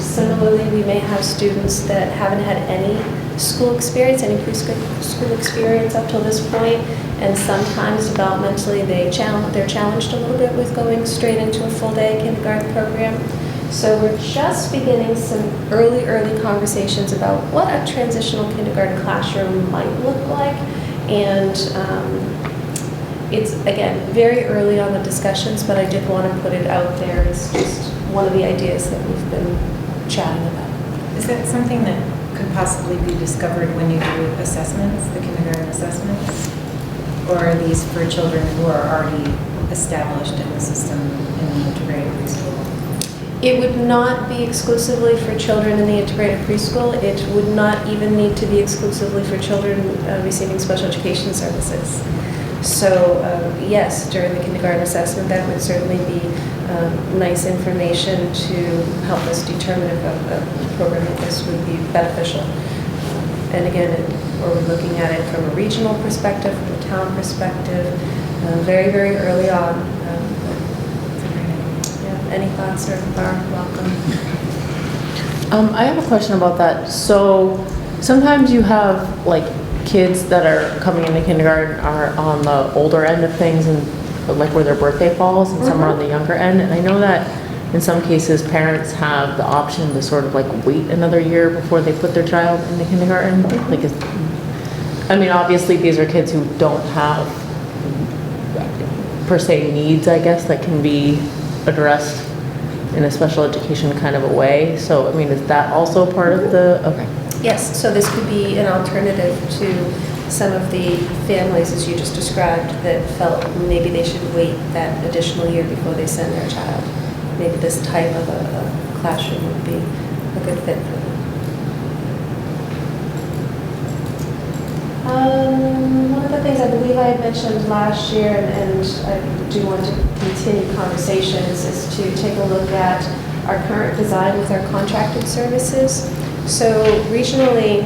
Similarly, we may have students that haven't had any school experience, any preschool experience up till this point, and sometimes developmentally they're challenged a little bit with going straight into a full day kindergarten program. So we're just beginning some early conversations about what a transitional kindergarten classroom might look like, and it's, again, very early on the discussions, but I did want to put it out there. It's just one of the ideas that we've been chatting about. Is that something that could possibly be discovered when you do assessments, the kindergarten assessments? Or are these for children who are already established in the system in the integrated preschool? It would not be exclusively for children in the integrated preschool. It would not even need to be exclusively for children receiving special education services. So yes, during the kindergarten assessment, that would certainly be nice information to help us determine if a program like this would be beneficial. And again, we're looking at it from a regional perspective, from a town perspective, very, very early on. Any thoughts are welcome. I have a question about that. So sometimes you have like kids that are coming into kindergarten are on the older end of things and like where their birthday falls, and some are on the younger end. And I know that in some cases parents have the option to sort of like wait another year before they put their child into kindergarten. Like, I mean, obviously these are kids who don't have per se needs, I guess, that can be addressed in a special education kind of a way. So, I mean, is that also part of the, okay. Yes, so this could be an alternative to some of the families, as you just described, that felt maybe they should wait that additional year before they send their child. Maybe this type of a classroom would be a good fit for them. One of the things I believe I had mentioned last year, and I do want to continue conversations, is to take a look at our current design with our contracted services. So regionally,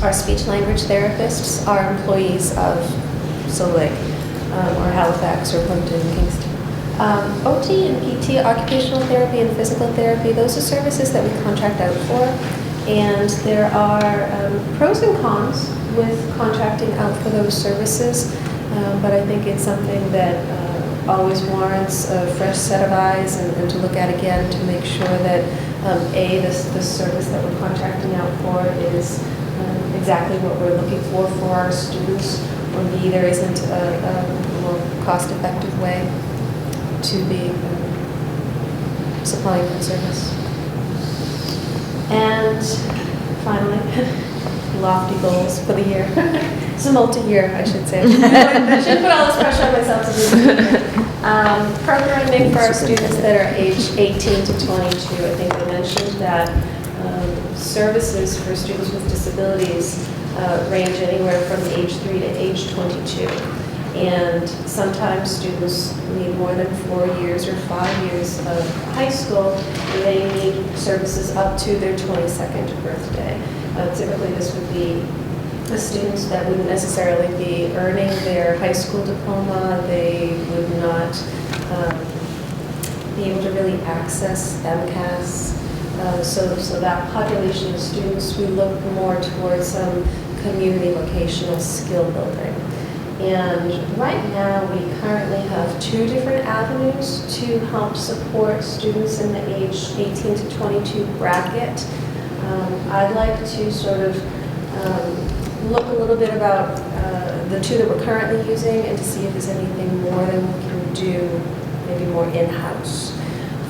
our speech language therapists are employees of Silver Lake, or Halifax, or Plimpton, Kingston. OT and PT, occupational therapy and physical therapy, those are services that we contract out for. And there are pros and cons with contracting out for those services, but I think it's something that always warrants a fresh set of eyes and to look at again to make sure that A, the service that we're contracting out for is exactly what we're looking for our students, or B, there isn't a more cost-effective way to be supplying that service. And finally, lofty goals for the year. It's a multi-year, I should say. I shouldn't put all this pressure on myself to do this. Programming for our students that are age 18 to 22. I think I mentioned that services for students with disabilities range anywhere from age 3 to age 22. And sometimes students need more than 4 years or 5 years of high school, and they need services up to their 22nd birthday. Typically, this would be the students that wouldn't necessarily be earning their high school diploma. They would not be able to really access MCAS. So that population of students, we look more towards some community vocational skill building. And right now, we currently have 2 different avenues to help support students in the age 18 to 22 bracket. I'd like to sort of look a little bit about the 2 that we're currently using and to see if there's anything more that we can do, maybe more in-house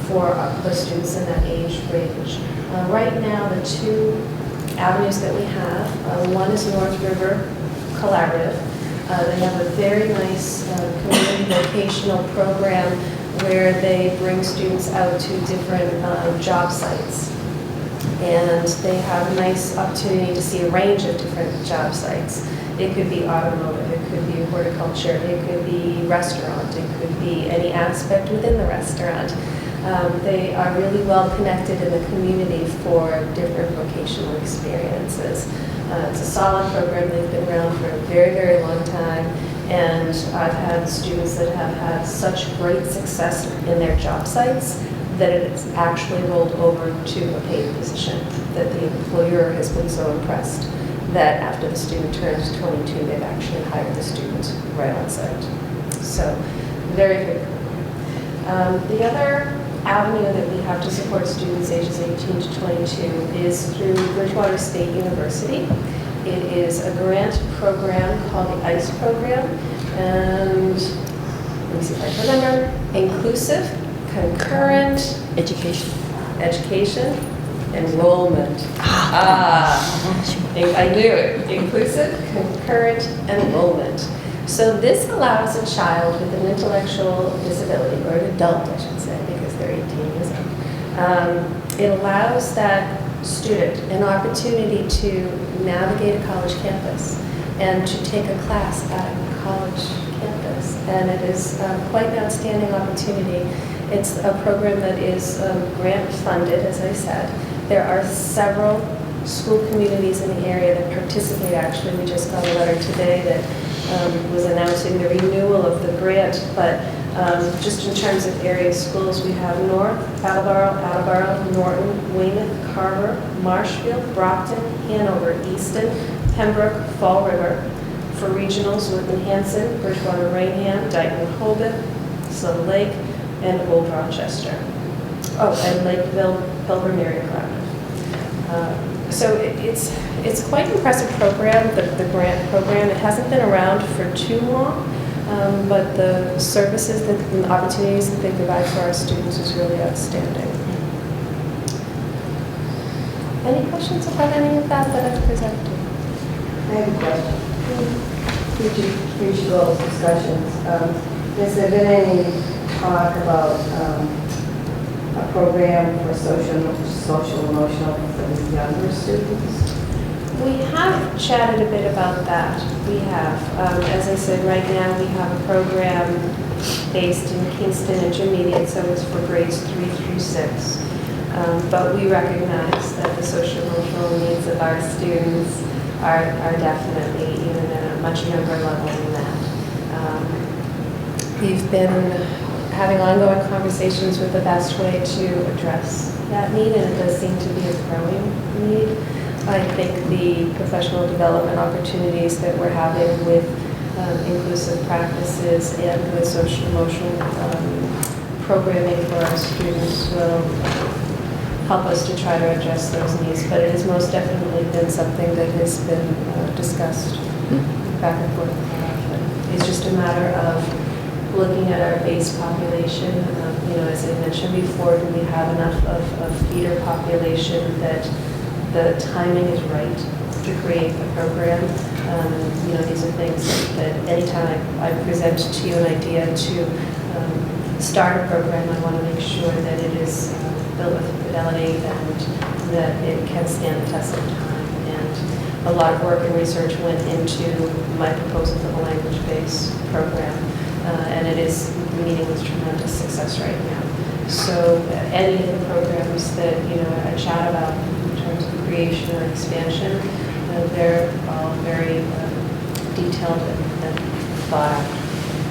for the students in that age range. Right now, the 2 avenues that we have, one is North River Collaborative. They have a very nice community vocational program where they bring students out to different job sites. And they have a nice opportunity to see a range of different job sites. It could be automotive, it could be horticulture, it could be restaurant, it could be any aspect within the restaurant. They are really well connected in the community for different vocational experiences. It's a solid program. They've been around for a very, very long time. And I've had students that have had such great success in their job sites that it's actually rolled over to a paid position, that the employer has been so impressed that after the student turns 22, they've actually hired the student right on site. So, very good. The other avenue that we have to support students ages 18 to 22 is through Bridgewater State University. It is a grant program called the ICE program, and let me see if I can remember, inclusive, concurrent, education, enrollment. I knew it, inclusive, concurrent, enrollment. So this allows a child with an intellectual disability, or an adult, I should say, because they're 18 years old. It allows that student an opportunity to navigate a college campus and to take a class at a college campus. And it is quite an outstanding opportunity. It's a program that is grant funded, as I said. There are several school communities in the area that participate. Actually, we just got a letter today that was announcing the renewal of the grant, but just in terms of area schools, we have North, Attleboro, Norton, Weymouth, Carver, Marshfield, Brockton, Hanover, Easton, Pembroke, Fall River. For regionals, with Hanson, Bridgewater, Rainham, Dayton, Hobart, Silver Lake, and Old Rochester. Oh, and Lakeville, Pilgrim Area Collaborative. So it's quite an impressive program, the grant program. It hasn't been around for too long. but the services and the opportunities that they provide for our students is really outstanding. Any questions about any of that I've presented? I have a question. Future goals discussions. Has there been any talk about a program for social emotional for the younger students? We have chatted a bit about that. We have. As I said, right now we have a program based in Kingston Intermediate, so it's for grades 3 through 6. But we recognize that the social emotional needs of our students are definitely even at a much younger level than that. We've been having ongoing conversations with the best way to address that need, and it does seem to be a growing need. I think the professional development opportunities that we're having with inclusive practices and with social emotional programming for our students will help us to try to address those needs. But it has most definitely been something that has been discussed back and forth. It's just a matter of looking at our base population. As I mentioned before, do we have enough of feeder population that the timing is right to create the program? These are things that anytime I present to you an idea to start a program, I want to make sure that it is built with fidelity and that it can stand the test of time. And a lot of work and research went into my proposal for the language-based program, and it is meeting with tremendous success right now. So any of the programs that I chat about in terms of creation or expansion, they're all very detailed and thought out.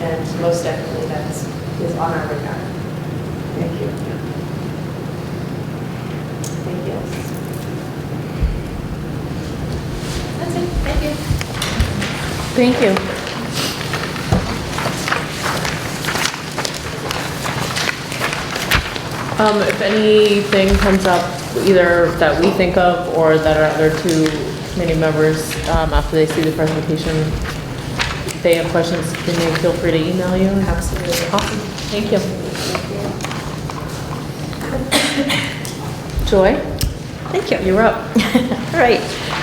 And most definitely that is on our radar. Thank you. Thank you. That's it, thank you. Thank you. If anything comes up, either that we think of or that our other two committee members, after they see the presentation, if they have questions, can they feel free to email you? Absolutely. Awesome, thank you. Joy? Thank you. You're up. All right.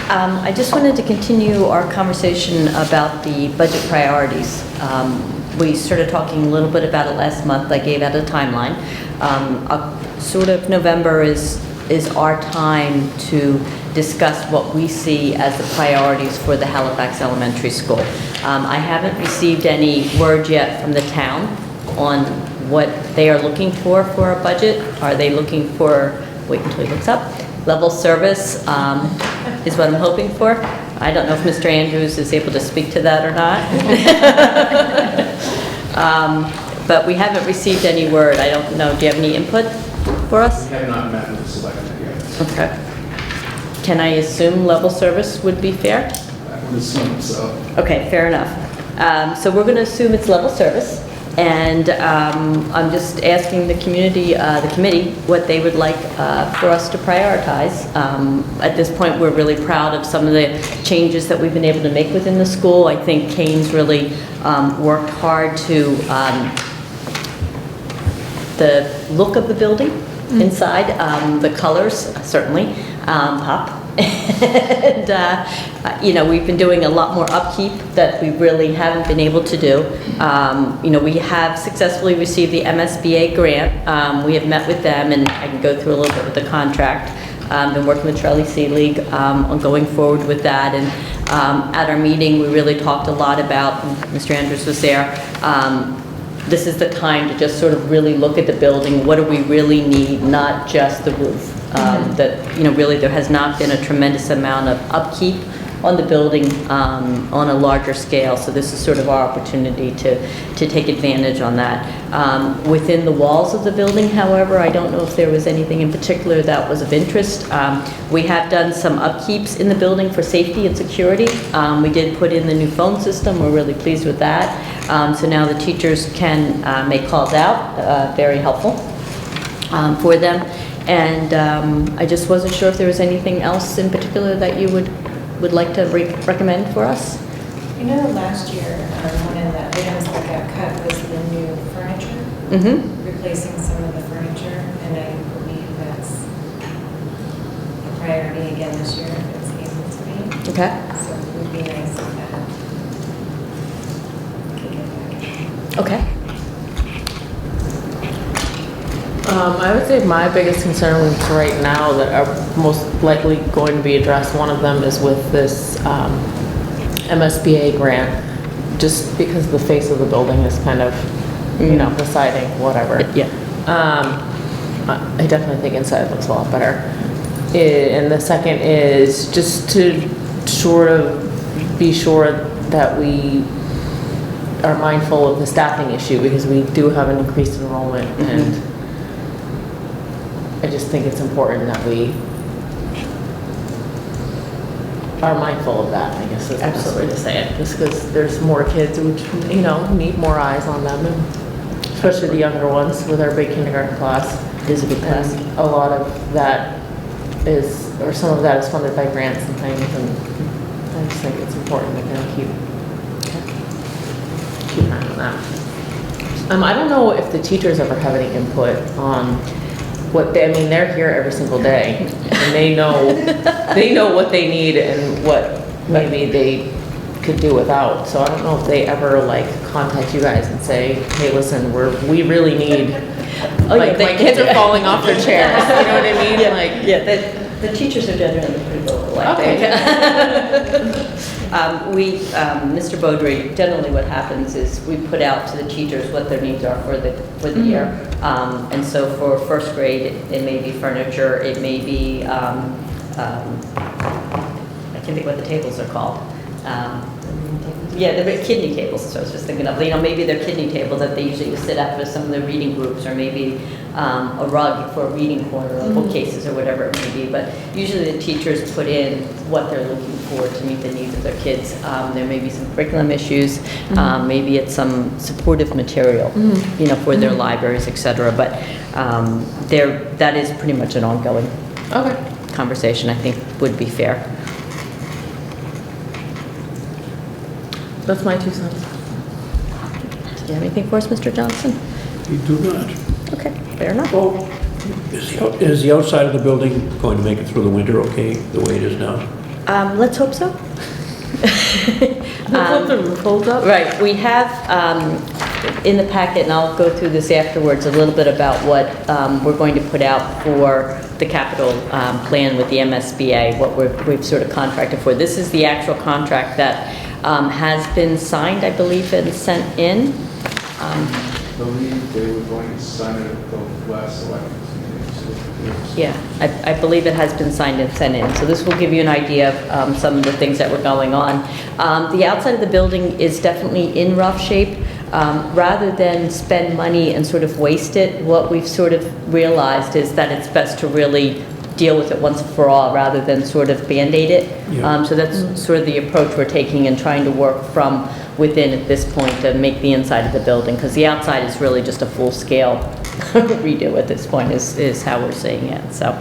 I just wanted to continue our conversation about the budget priorities. We started talking a little bit about it last month. I gave out a timeline. Sort of November is our time to discuss what we see as the priorities for the Halifax Elementary School. I haven't received any word yet from the town on what they are looking for a budget. Are they looking for, wait until he looks up, level service is what I'm hoping for. I don't know if Mr. Andrews is able to speak to that or not. But we haven't received any word. I don't know. Do you have any input for us? We have not met with the selectmen yet. Okay. Can I assume level service would be fair? I would assume so. Okay, fair enough. So we're going to assume it's level service. And I'm just asking the community, the committee, what they would like for us to prioritize. At this point, we're really proud of some of the changes that we've been able to make within the school. I think Kane's really worked hard to the look of the building inside, the colors certainly pop. And, we've been doing a lot more upkeep that we really haven't been able to do. We have successfully received the MSBA grant. We have met with them, and I can go through a little bit with the contract. Been working with Charlie Seelig on going forward with that. And at our meeting, we really talked a lot about, Mr. Andrews was there, this is the time to just sort of really look at the building. What do we really need, not just the roof? That, really there has not been a tremendous amount of upkeep on the building on a larger scale. So this is sort of our opportunity to take advantage on that. Within the walls of the building, however, I don't know if there was anything in particular that was of interest. We have done some upkeeps in the building for safety and security. We did put in the new phone system. We're really pleased with that. So now the teachers can make calls out, very helpful for them. And I just wasn't sure if there was anything else in particular that you would like to recommend for us? Last year, one of the items that got cut was the new furniture, Mm-hmm. replacing some of the furniture, and I believe that's a priority again this year, if it's able to be. Okay. So it would be nice if that could get back. Okay. I would say my biggest concerns right now that are most likely going to be addressed, one of them is with this MSBA grant, just because the face of the building is kind of, you know, deciding whatever. Yeah. I definitely think inside looks a lot better. And the second is just to sort of be sure that we are mindful of the staffing issue, because we do have an increased enrollment, and I just think it's important that we are mindful of that, I guess is the best way to say it. Just because there's more kids which, you know, need more eyes on them, and especially the younger ones with our big kindergarten class. It is a big class. And a lot of that is, or some of that is funded by grants and things, and I just think it's important to kind of keep an eye on that. I don't know if the teachers ever have any input on what they, I mean, they're here every single day, and they know what they need and what maybe they could do without. So I don't know if they ever like contact you guys and say, hey, listen, we really need, like, my kids are falling off their chairs, you know what I mean? Yeah, Like, yeah, the teachers are generally pretty vocal, I Okay. think. Mr. Beaudry, generally what happens is we put out to the teachers what their needs are for the year. And so for first grade, it may be furniture, it may be, I can't think what the tables are called. Yeah, the kidney tables, so I was just thinking of, you know, maybe they're kidney tables that they usually sit at for some of the reading groups, or maybe a rug for a reading corner, or bookcases, or whatever it may be. But usually the teachers put in what they're looking for to meet the needs of their kids. There may be some curriculum issues, maybe it's some supportive material, you know, for their libraries, etc. But that is pretty much an ongoing conversation, I think would be fair. that's my 2 cents. Do you have anything for us, Mr. Johnson? You do not. Okay, fair enough. Well, is the outside of the building going to make it through the winter okay, the way it is now? Let's hope so. The roof holds up. Right, we have in the packet, and I'll go through this afterwards, a little bit about what we're going to put out for the capital plan with the MSBA, what we've sort of contracted for. This is the actual contract that has been signed, I believe, and sent in. I believe they were going to sign it at the last election. Yeah, I believe it has been signed and sent in. So this will give you an idea of some of the things that were going on. The outside of the building is definitely in rough shape. Rather than spend money and sort of waste it, what we've sort of realized is that it's best to really deal with it once for all rather than sort of Band-Aid it. Yeah. So that's sort of the approach we're taking and trying to work from within at this point to make the inside of the building, because the outside is really just a full-scale redo at this point is how we're seeing it. So,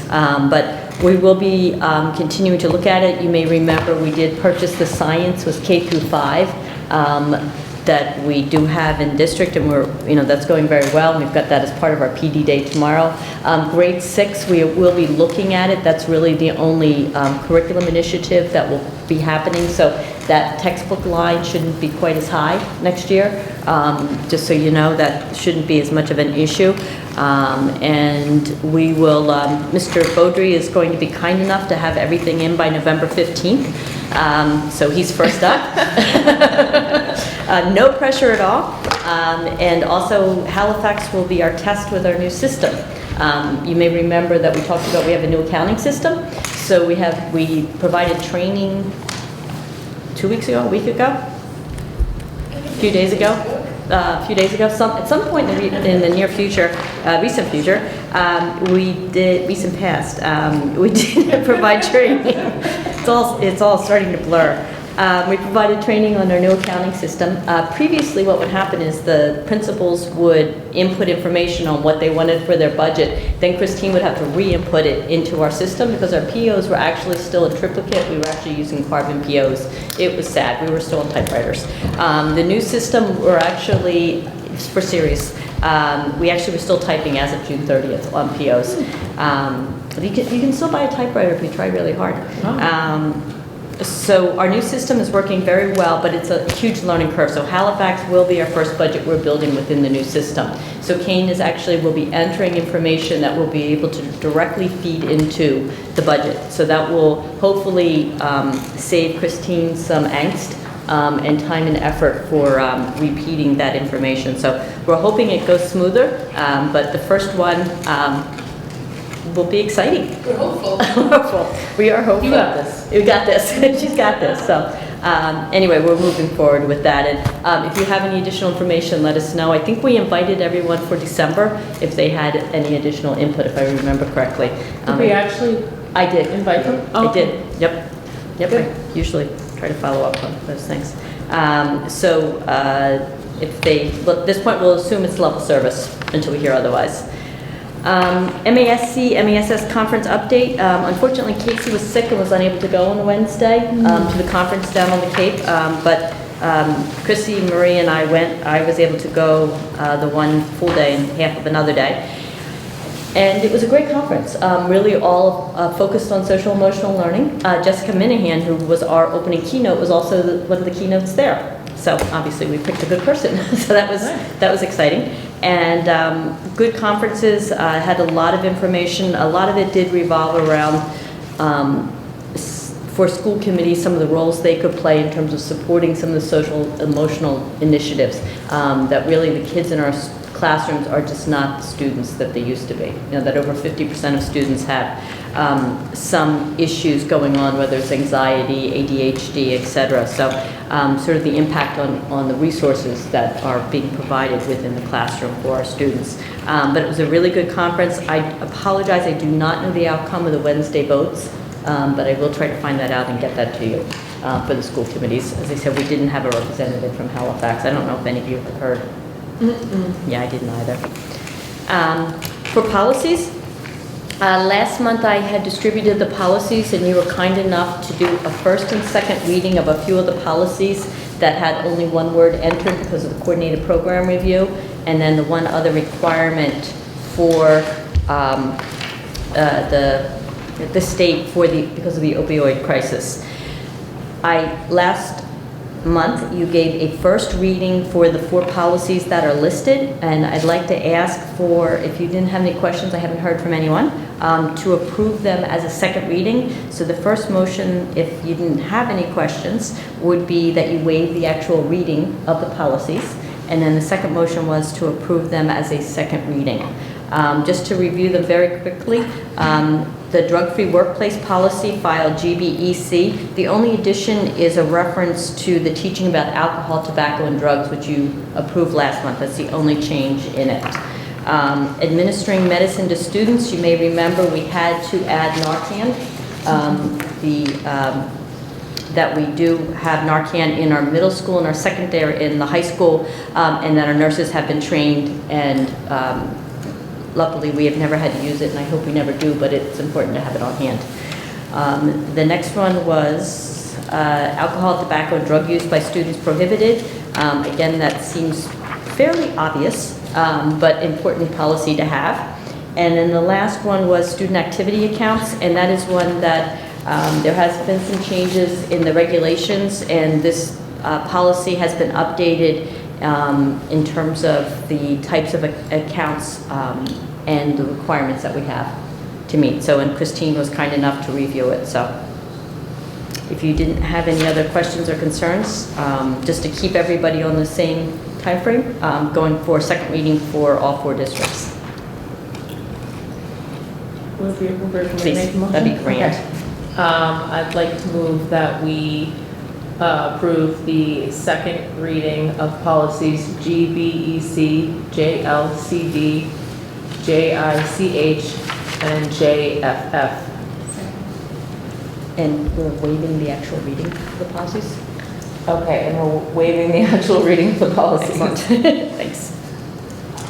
but we will be continuing to look at it. You may remember we did purchase the science with K through 5 that we do have in district, and that's going very well. We've got that as part of our PD day tomorrow. Grade 6, we will be looking at it. That's really the only curriculum initiative that will be happening. So that textbook line shouldn't be quite as high next year. Just so you know, that shouldn't be as much of an issue. And we will, Mr. Beaudry is going to be kind enough to have everything in by November 15th. So he's first up. No pressure at all. And also Halifax will be our test with our new system. You may remember that we talked about we have a new accounting system. So we provided training 2 weeks ago, a week ago, a few days ago. At some point in the near future, recent future, recent past, we did provide training. It's all starting to blur. We provided training on our new accounting system. Previously, what would happen is the principals would input information on what they wanted for their budget. Then Christine would have to re-input it into our system because our POs were actually still in triplicate. We were actually using carbon POs. It was sad. We were still on typewriters. The new system, we're actually, for serious, we actually were still typing as of June 30th on POs. You can still buy a typewriter if you try really hard. So our new system is working very well, but it's a huge learning curve. So Halifax will be our first budget we're building within the new system. So Kane will be entering information that will be able to directly feed into the budget. So that will hopefully save Christine some angst and time and effort for repeating that information. So we're hoping it goes smoother, but the first one will be exciting. We're hopeful. Hopeful. We are hopeful. You got this. You got this. She's got this. So anyway, we're moving forward with that. And if you have any additional information, let us know. I think we invited everyone for December if they had any additional input, if I remember correctly. Did we actually I did. invite them? I did. Yep. I usually try to follow up on those things. If they, look, at this point, we'll assume it's level service until we hear otherwise. MASS conference update. Unfortunately, Casey was sick and was unable to go on Wednesday to the conference down on the Cape. But Chrissy, Marie, and I went. I was able to go the one full day and half of another day. And it was a great conference, really all focused on social emotional learning. Jessica Minahan, who was our opening keynote, was also one of the keynotes there. So obviously we picked a good person, so that was exciting. And good conferences, had a lot of information. A lot of it did revolve around, for school committees, some of the roles they could play in terms of supporting some of the social emotional initiatives, that really the kids in our classrooms are just not the students that they used to be. You know, that over 50% of students have some issues going on, whether it's anxiety, ADHD, etc. So sort of the impact on the resources that are being provided within the classroom for our students. But it was a really good conference. I apologize, I do not know the outcome of the Wednesday votes, but I will try to find that out and get that to you for the school committees. As I said, we didn't have a representative from Halifax. I don't know if any of you have heard. Yeah, I didn't either. For policies, last month I had distributed the policies and you were kind enough to do a first and second reading of a few of the policies that had only one word entered because of the coordinated program review, and then the one other requirement for the state because of the opioid crisis. Last month, you gave a first reading for the 4 policies that are listed, and I'd like to ask for, if you didn't have any questions, I haven't heard from anyone, to approve them as a second reading. So the first motion, if you didn't have any questions, would be that you waive the actual reading of the policies, and then the second motion was to approve them as a second reading. Just to review them very quickly, the drug-free workplace policy, file GBEC. The only addition is a reference to the teaching about alcohol, tobacco, and drugs, which you approved last month. That's the only change in it. Administering medicine to students, you may remember we had to add Narcan. That we do have Narcan in our middle school and our secondary in the high school, and that our nurses have been trained, and luckily, we have never had to use it, and I hope we never do, but it's important to have it on hand. The next one was alcohol, tobacco, and drug use by students prohibited. Again, that seems fairly obvious, but important policy to have. And then the last one was student activity accounts, and that is one that there has been some changes in the regulations, and this policy has been updated in terms of the types of accounts and the requirements that we have to meet. So, and Christine was kind enough to review it. So, if you didn't have any other questions or concerns, just to keep everybody on the same time frame, going for second reading for all 4 districts. Please, that'd be great. Okay. I'd like to move that we approve the second reading of policies GBEC, JLCD, JICH, and JFF. And we're waiving the actual reading of the policies? Okay, and we're waiving the actual reading of the policies. Thanks.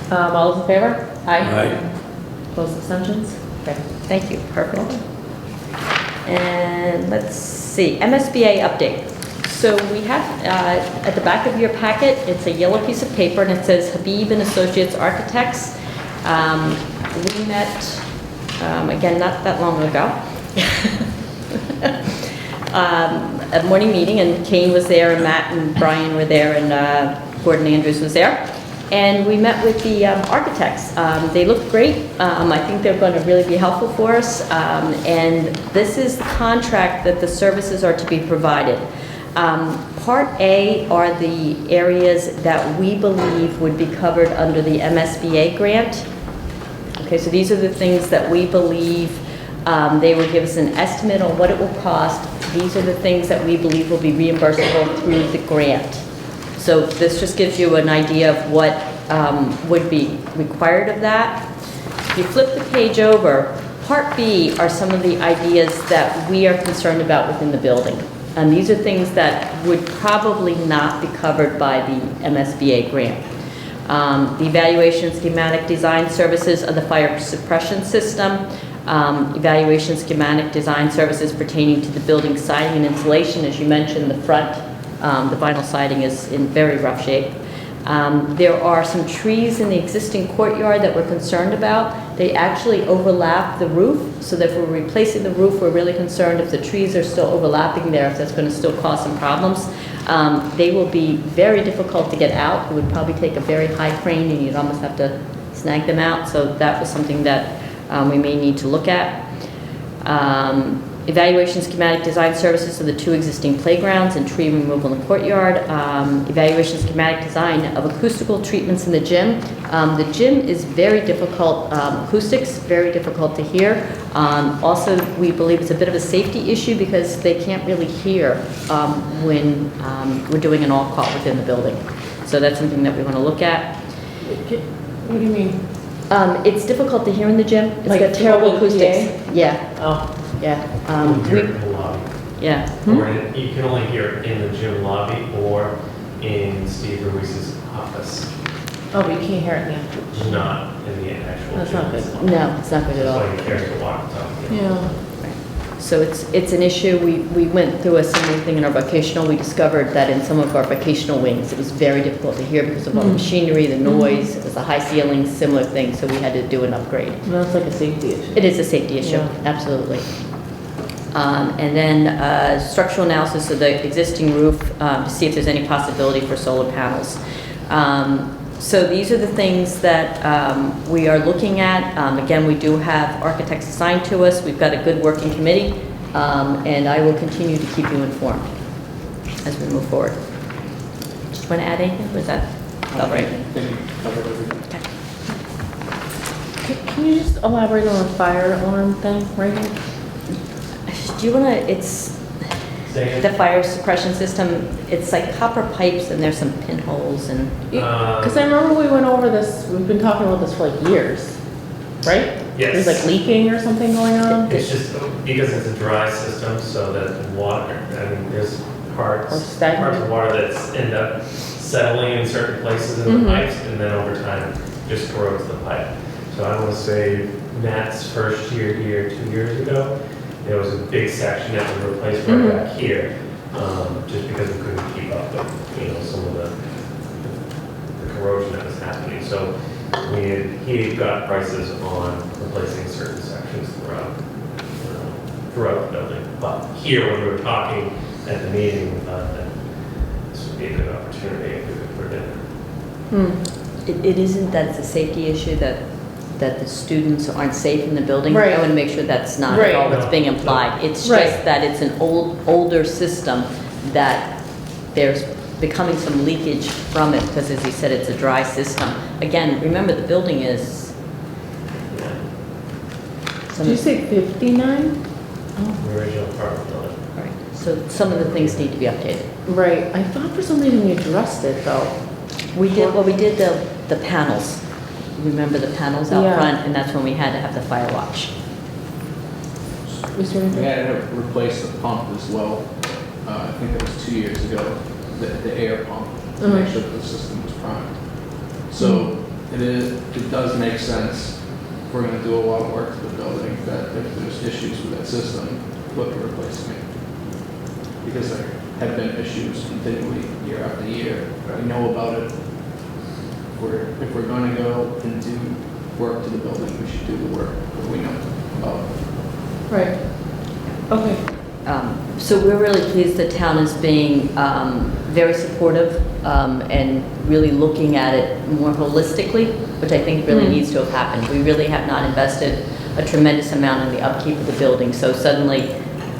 All those in favor? Aye. Opposed, abstentions? Okay. Thank you, perfect. And let's see, MSBA update. So we have, at the back of your packet, it's a yellow piece of paper and it says Habib and Associates Architects. We met, again, not that long ago, a morning meeting, and Kane was there, and Matt and Brian were there, and Gordon Andrews was there. And we met with the architects. They look great. I think they're going to really be helpful for us. And this is the contract that the services are to be provided. Part A are the areas that we believe would be covered under the MSBA grant. Okay, so these are the things that we believe they will give us an estimate on what it will cost. These are the things that we believe will be reimbursable through the grant. So this just gives you an idea of what would be required of that. If you flip the page over, Part B are some of the ideas that we are concerned about within the building. And these are things that would probably not be covered by the MSBA grant. The evaluation schematic design services of the fire suppression system, evaluation schematic design services pertaining to the building siding and insulation. As you mentioned, the front, the vinyl siding is in very rough shape. There are some trees in the existing courtyard that we're concerned about. They actually overlap the roof, so that if we're replacing the roof, we're really concerned if the trees are still overlapping there, if that's going to still cause some problems. They will be very difficult to get out. It would probably take a very high crane, and you'd almost have to snag them out. So that was something that we may need to look at. Evaluation schematic design services of the 2 existing playgrounds and tree removal in the courtyard. Evaluation schematic design of acoustical treatments in the gym. The gym is very difficult, acoustics, very difficult to hear. Also, we believe it's a bit of a safety issue because they can't really hear when we're doing an all-call within the building. So that's something that we want to look at. What do you mean? It's difficult to hear in the gym. It's Like got terrible over the acoustics. PA? Yeah, Oh. yeah. You hear it in the lobby. Yeah. Or you can only hear it in the gym lobby or in Steve Ruiz's office, Oh, but you can't hear it now. not in the actual That's gym. not good. No, it's not good at all. That's why he carries the walkie-talkie. Yeah. So it's an issue. We went through a similar thing in our vocational. We discovered that in some of our vocational wings, it was very difficult to hear because of all the machinery, the noise, it was a high ceiling, similar thing, so we had to do an upgrade. That's like a safety issue. It is a safety issue, Yeah. absolutely. And then structural analysis of the existing roof to see if there's any possibility for solar panels. So these are the things that we are looking at. Again, we do have architects assigned to us. We've got a good working committee, and I will continue to keep you informed as we move forward. Just want to add anything? Was that all right? Can you just elaborate on the fire alarm thing right here? Do you want to, it's the fire suppression system, it's like copper pipes and there's some pinholes and... Because I remember we went over this, we've been talking about this for like years, right? Yes. There's like leaking or something going on? It's just because it's a dry system, so that water, I mean, there's Or parts stagnant? of water that end up settling in certain places in the Mhm. pipes, and then over time, just corrodes the pipe. So I want to say Matt's first year here 2 years ago, there was a big section that was replaced right Mhm. back here, just because we couldn't keep up with, some of the corrosion that was happening. So he got prices on replacing certain sections throughout the building. But here, when we were talking at the meeting, we thought that this would be a good opportunity if we could put it in. It isn't that it's a safety issue that the students aren't safe in the building. Right. I want to make sure that's not Right. at all what's being implied. It's Right. just that it's an older system that there's becoming some leakage from it because, as you said, it's a dry system. Again, remember the building is... Yeah, some- Did you say 59? the original apartment building. Right. So some of the things need to be updated. Right, I thought for some reason we addressed it though. We did the panels. Remember the panels out Yeah. front, and that's when we had to have the fire watch. Was there We anything? had to replace the pump as well. I think that was 2 years ago. the air pump to make sure that the system is primed. So it does make sense, if we're gonna do a lot of work to the building, that if there's issues with that system, look at replacing it. Because there have been issues continually year after year. We know about it. If we're gonna go and do work to the building, we should do the work that we know about. Right. Okay. So we're really pleased the town is being very supportive and really looking at it more holistically, which I think really needs to have happened. We really have not invested a tremendous amount in the upkeep of the building, so suddenly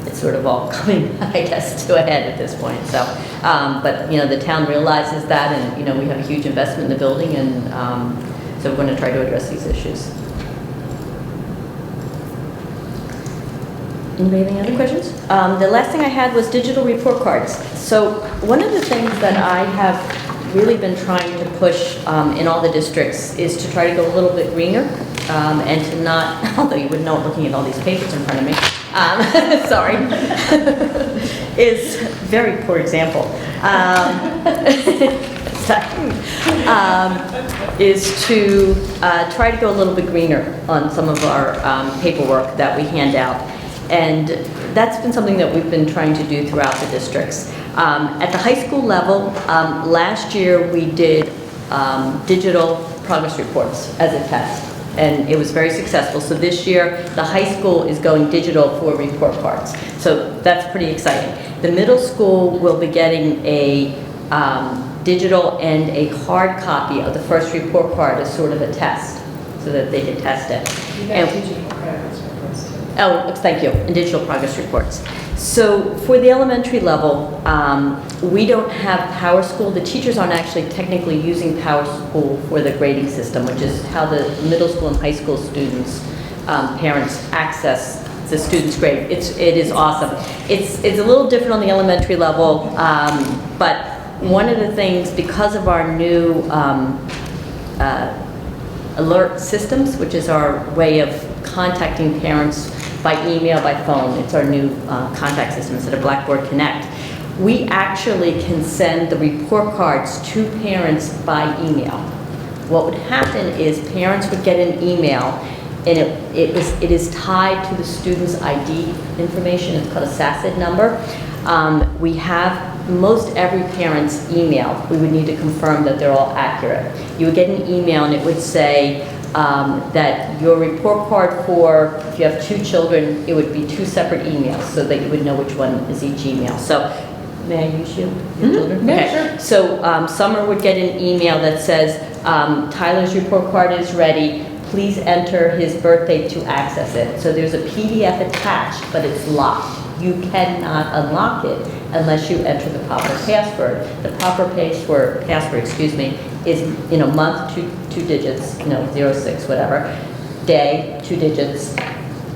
it's sort of all coming, I guess, to a head at this point. So, but the town realizes that, and we have a huge investment in the building, and so we're going to try to address these issues. Anybody have any other questions? The last thing I had was digital report cards. So one of the things that I have really been trying to push in all the districts is to try to go a little bit greener and to not, although you wouldn't know it looking at all these papers in front of me, sorry, is very poor example. Is to try to go a little bit greener on some of our paperwork that we hand out. And that's been something that we've been trying to do throughout the districts. At the high school level, last year we did digital progress reports as a test, and it was very successful. So this year, the high school is going digital for report cards. So that's pretty exciting. The middle school will be getting a digital and a hard copy of the first report card as sort of a test, so that they can test it. Oh, thank you, and digital progress reports. So for the elementary level, we don't have PowerSchool. The teachers aren't actually technically using PowerSchool for the grading system, which is how the middle school and high school students, parents access the students' grade. It is awesome. It's a little different on the elementary level, but one of the things, because of our new alert systems, which is our way of contacting parents by email, by phone. It's our new contact system instead of Blackboard Connect. We actually can send the report cards to parents by email. What would happen is parents would get an email, and it is tied to the student's ID information. It's called a SACID number. We have most every parent's email. We would need to confirm that they're all accurate. You would get an email, and it would say that your report card for, if you have 2 children, it would be 2 separate emails so that you would know which one is each email. So, may I use your children? Yeah, okay. sure. So, Summer would get an email that says, Tyler's report card is ready. Please enter his birthday to access it. So there's a PDF attached, but it's locked. You cannot unlock it unless you enter the proper password. The proper password, is month 2 digits, 06, whatever, day 2 digits,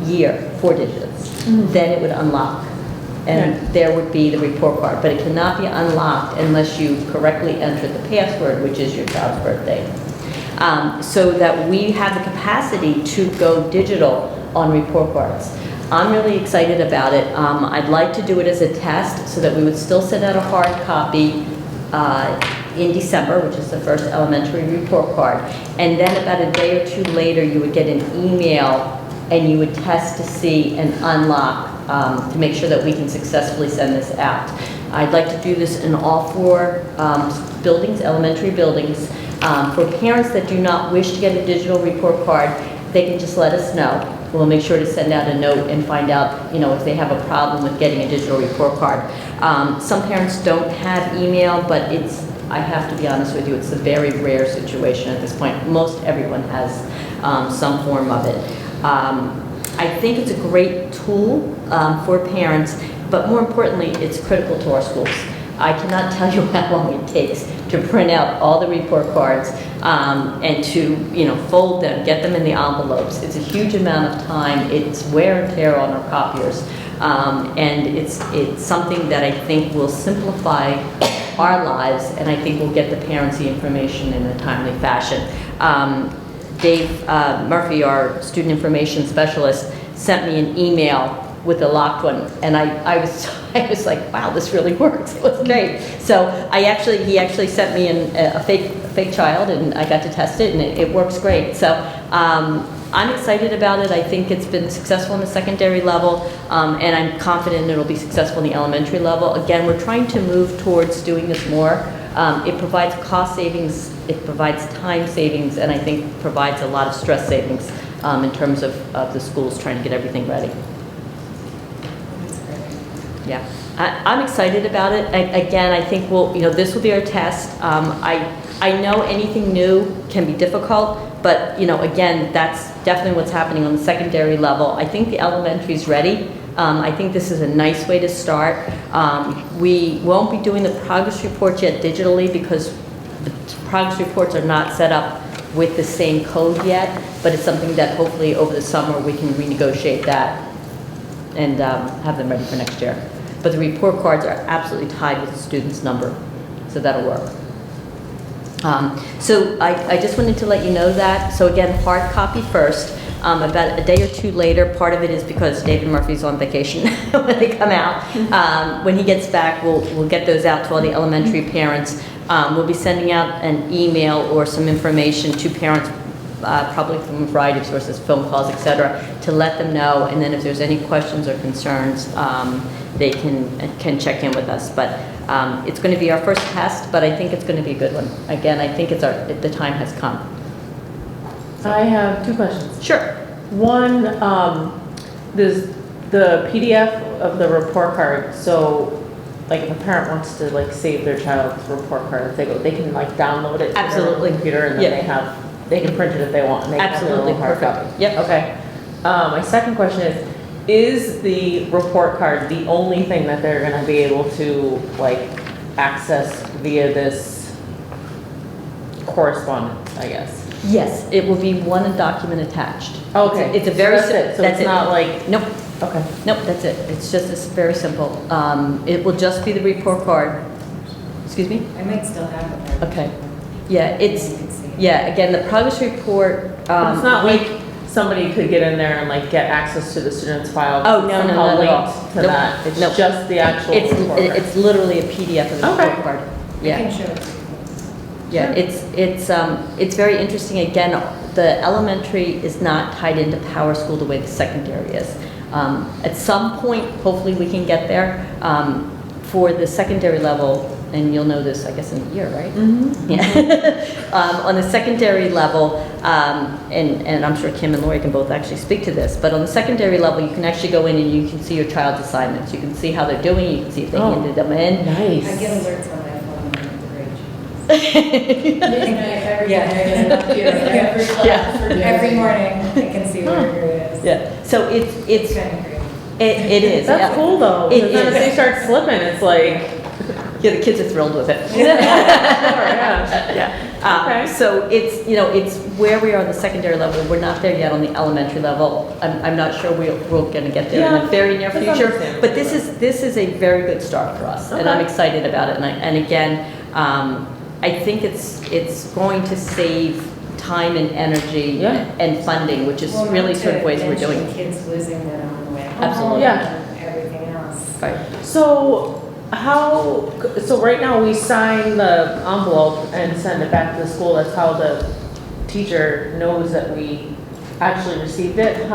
year 4 digits. Then it would unlock, and there would be the report card. But it cannot be unlocked unless you correctly enter the password, which is your child's birthday. So that we have the capacity to go digital on report cards. I'm really excited about it. I'd like to do it as a test so that we would still send out a hard copy in December, which is the first elementary report card. And then about a day or 2 later, you would get an email and you would test to see and unlock to make sure that we can successfully send this out. I'd like to do this in all 4 buildings, elementary buildings. For parents that do not wish to get a digital report card, they can just let us know. We'll make sure to send out a note and find out, if they have a problem with getting a digital report card. Some parents don't have email, but I have to be honest with you, it's a very rare situation at this point. Most everyone has some form of it. I think it's a great tool for parents, but more importantly, it's critical to our schools. I cannot tell you how long it takes to print out all the report cards and to fold them, get them in the envelopes. It's a huge amount of time. It's wear and tear on our copiers, and it's something that I think will simplify our lives, and I think we'll get the parents the information in a timely fashion. Dave Murphy, our student information specialist, sent me an email with the locked one, and I was I was like, wow, this really works. It was great. So he actually sent me a fake child, and I got to test it, and it works great. So I'm excited about it. I think it's been successful in the secondary level, and I'm confident it'll be successful in the elementary level. Again, we're trying to move towards doing this more. It provides cost savings, it provides time savings, and I think provides a lot of stress savings in terms of the schools trying to get everything ready. Yeah, I'm excited about it. Again, I think this will be our test. I know anything new can be difficult, but again, that's definitely what's happening on the secondary level. I think the elementary is ready. I think this is a nice way to start. We won't be doing the progress reports yet digitally because the progress reports are not set up with the same code yet, but it's something that hopefully over the summer we can renegotiate that and have them ready for next year. But the report cards are absolutely tied with the student's number, so that'll work. So I just wanted to let you know that. So again, hard copy first. About a day or two later, part of it is because David Murphy's on vacation when they come out. When he gets back, we'll get those out to all the elementary parents. We'll be sending out an email or some information to parents, probably from a variety of sources, phone calls, etc., to let them know. And then if there's any questions or concerns, they can check in with us. But it's going to be our first test, but I think it's going to be a good one. Again, I think the time has come. I have two questions. Sure. One, there's the PDF of the report card. So, like, if a parent wants to save their child's report card, if they can download it to Absolutely. their computer, and then they can print it if they want. And they Absolutely. can have their own hard Perfect. copy. Yep. Okay. My second question is the report card the only thing that they're going to be able to access via this correspondence, I guess? Yes, it will be one document attached. Okay. It's a very So that's it. So that's it's not Nope. Okay. Nope, that's it. It's very simple. It will just be the report card. Excuse me? I might still have it. Okay. Yeah, again, the progress report. But it's not like somebody could get in there and get access to the student's file. Oh, no, not at all. Linked to Nope. that. It's Nope. just the actual report card. It's literally a PDF of the Okay. report card. I Yeah. can show it. Yeah, it's very interesting. Again, the elementary is not tied into Power School the way the secondary is. At some point, hopefully we can get there. For the secondary level, and you'll know this, I guess, in a year, right? Mm-hmm. Yeah. On the secondary level, and I'm sure Kim and Lori can both actually speak to this, but on the secondary level, you can actually go in and you can see your child's assignments. You can see how they're doing. You can see if they handed them in. Nice. I get alerts on my phone when I'm every morning I can see what your grade is. Yeah. So it's kind of great. It is. That's yeah. cool though. It Because then if is. they start slipping, it's like, Yeah, the kids are thrilled with it. yeah. Yeah. Okay. So it's where we are on the secondary level. We're not there yet on the elementary level. I'm not sure we're going to get there in the very near that's future. understandable. But this is a very good start for us, and I'm Okay. excited about it. And again, I think it's going to save time and energy Yeah. and funding, which is really sort of ways we're doing it. Kids losing them on the way home. Absolutely. Yeah. And everything else. Right. So so right now we sign the envelope and send it back to the school. That's how the teacher knows that we actually received it.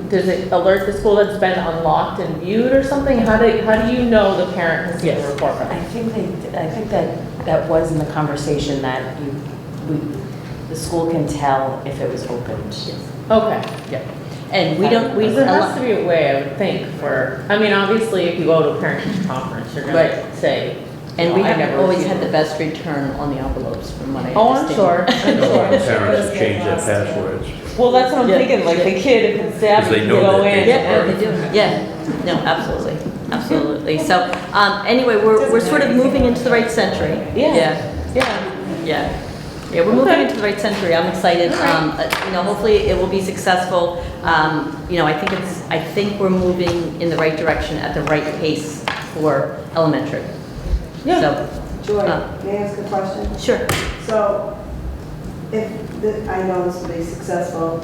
Does it alert the school that it's been unlocked and viewed or something? How do you know the parent has seen the report card? I think that was in the conversation that the school can tell if it was opened. Okay. Yeah. And we don't, we. There has to be a way, I would think, obviously, if you go to a parent-teacher conference, you're Right. gonna say, And we I have never always received had the it. best return on the envelopes from what I Oh, I'm understand. sure, I'm A lot sure. of parents have changed their passwords. Well, that's what I'm Yeah. thinking, like the kid, if it's savvy, Because they can know go that in. they- Yeah, they do. Yeah, no, absolutely, absolutely. So, anyway, we're sort of moving into the right century. Yeah. Yeah, Yeah. yeah. Yeah, we're moving Okay. into the right century. I'm excited. Hopefully it will be successful. I think we're moving in the right direction at the right pace for elementary. Yeah. So, Joy, may I ask a question? sure. So, if, I know this will be successful,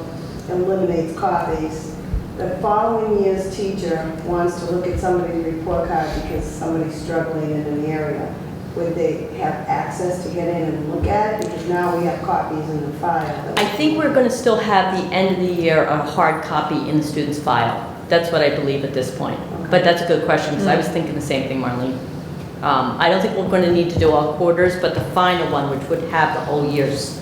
eliminates copies, the following year's teacher wants to look at somebody's report card because somebody's struggling in an area, would they have access to get in and look at it? Because now we have copies in the file. I think we're going to still have the end of the year a hard copy in the student's file. That's what I believe at this point. But that's a good question, because I was thinking the same thing, Marlene. I don't think we're going to need to do all quarters, but the final one, which would have the whole year's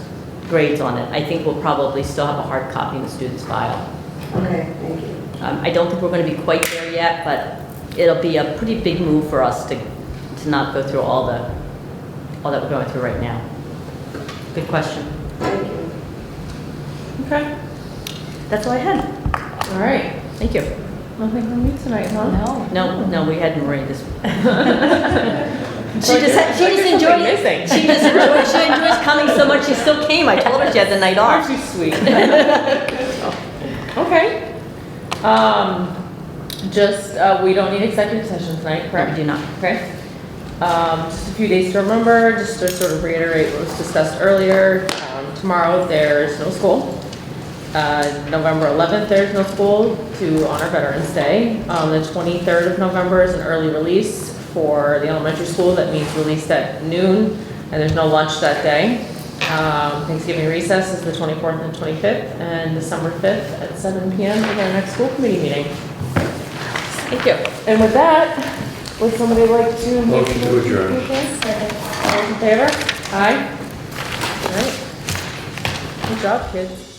grades on it, I think we'll probably still have a hard copy in the student's file. Okay, thank you. I don't think we're going to be quite there yet, but it'll be a pretty big move for us to not go through all that we're going through right now. Good question. Thank you. Okay, That's all I had. all right. Thank you. Nothing from you tonight, huh? No, we had Marie this. She Like, just like there's enjoyed something it. missing. She enjoys coming so much. She still came. I told her she had the night off. Aren't you sweet? Okay. We don't need executive session tonight, correct? We do not. Okay. Just a few days to remember, just to sort of reiterate what was discussed earlier. Tomorrow, there's no school. November 11th, there's no school to honor Veterans Day. The 23rd of November is an early release for the elementary school that means released at noon, and there's no lunch that day. Thanksgiving recess is the 24th and 25th, and December 5th at 7 p.m. is our next school committee meeting. Thank you. And with that, would somebody like to? Motion to adjourn. All those in favor? Aye. All right. Good job, kids.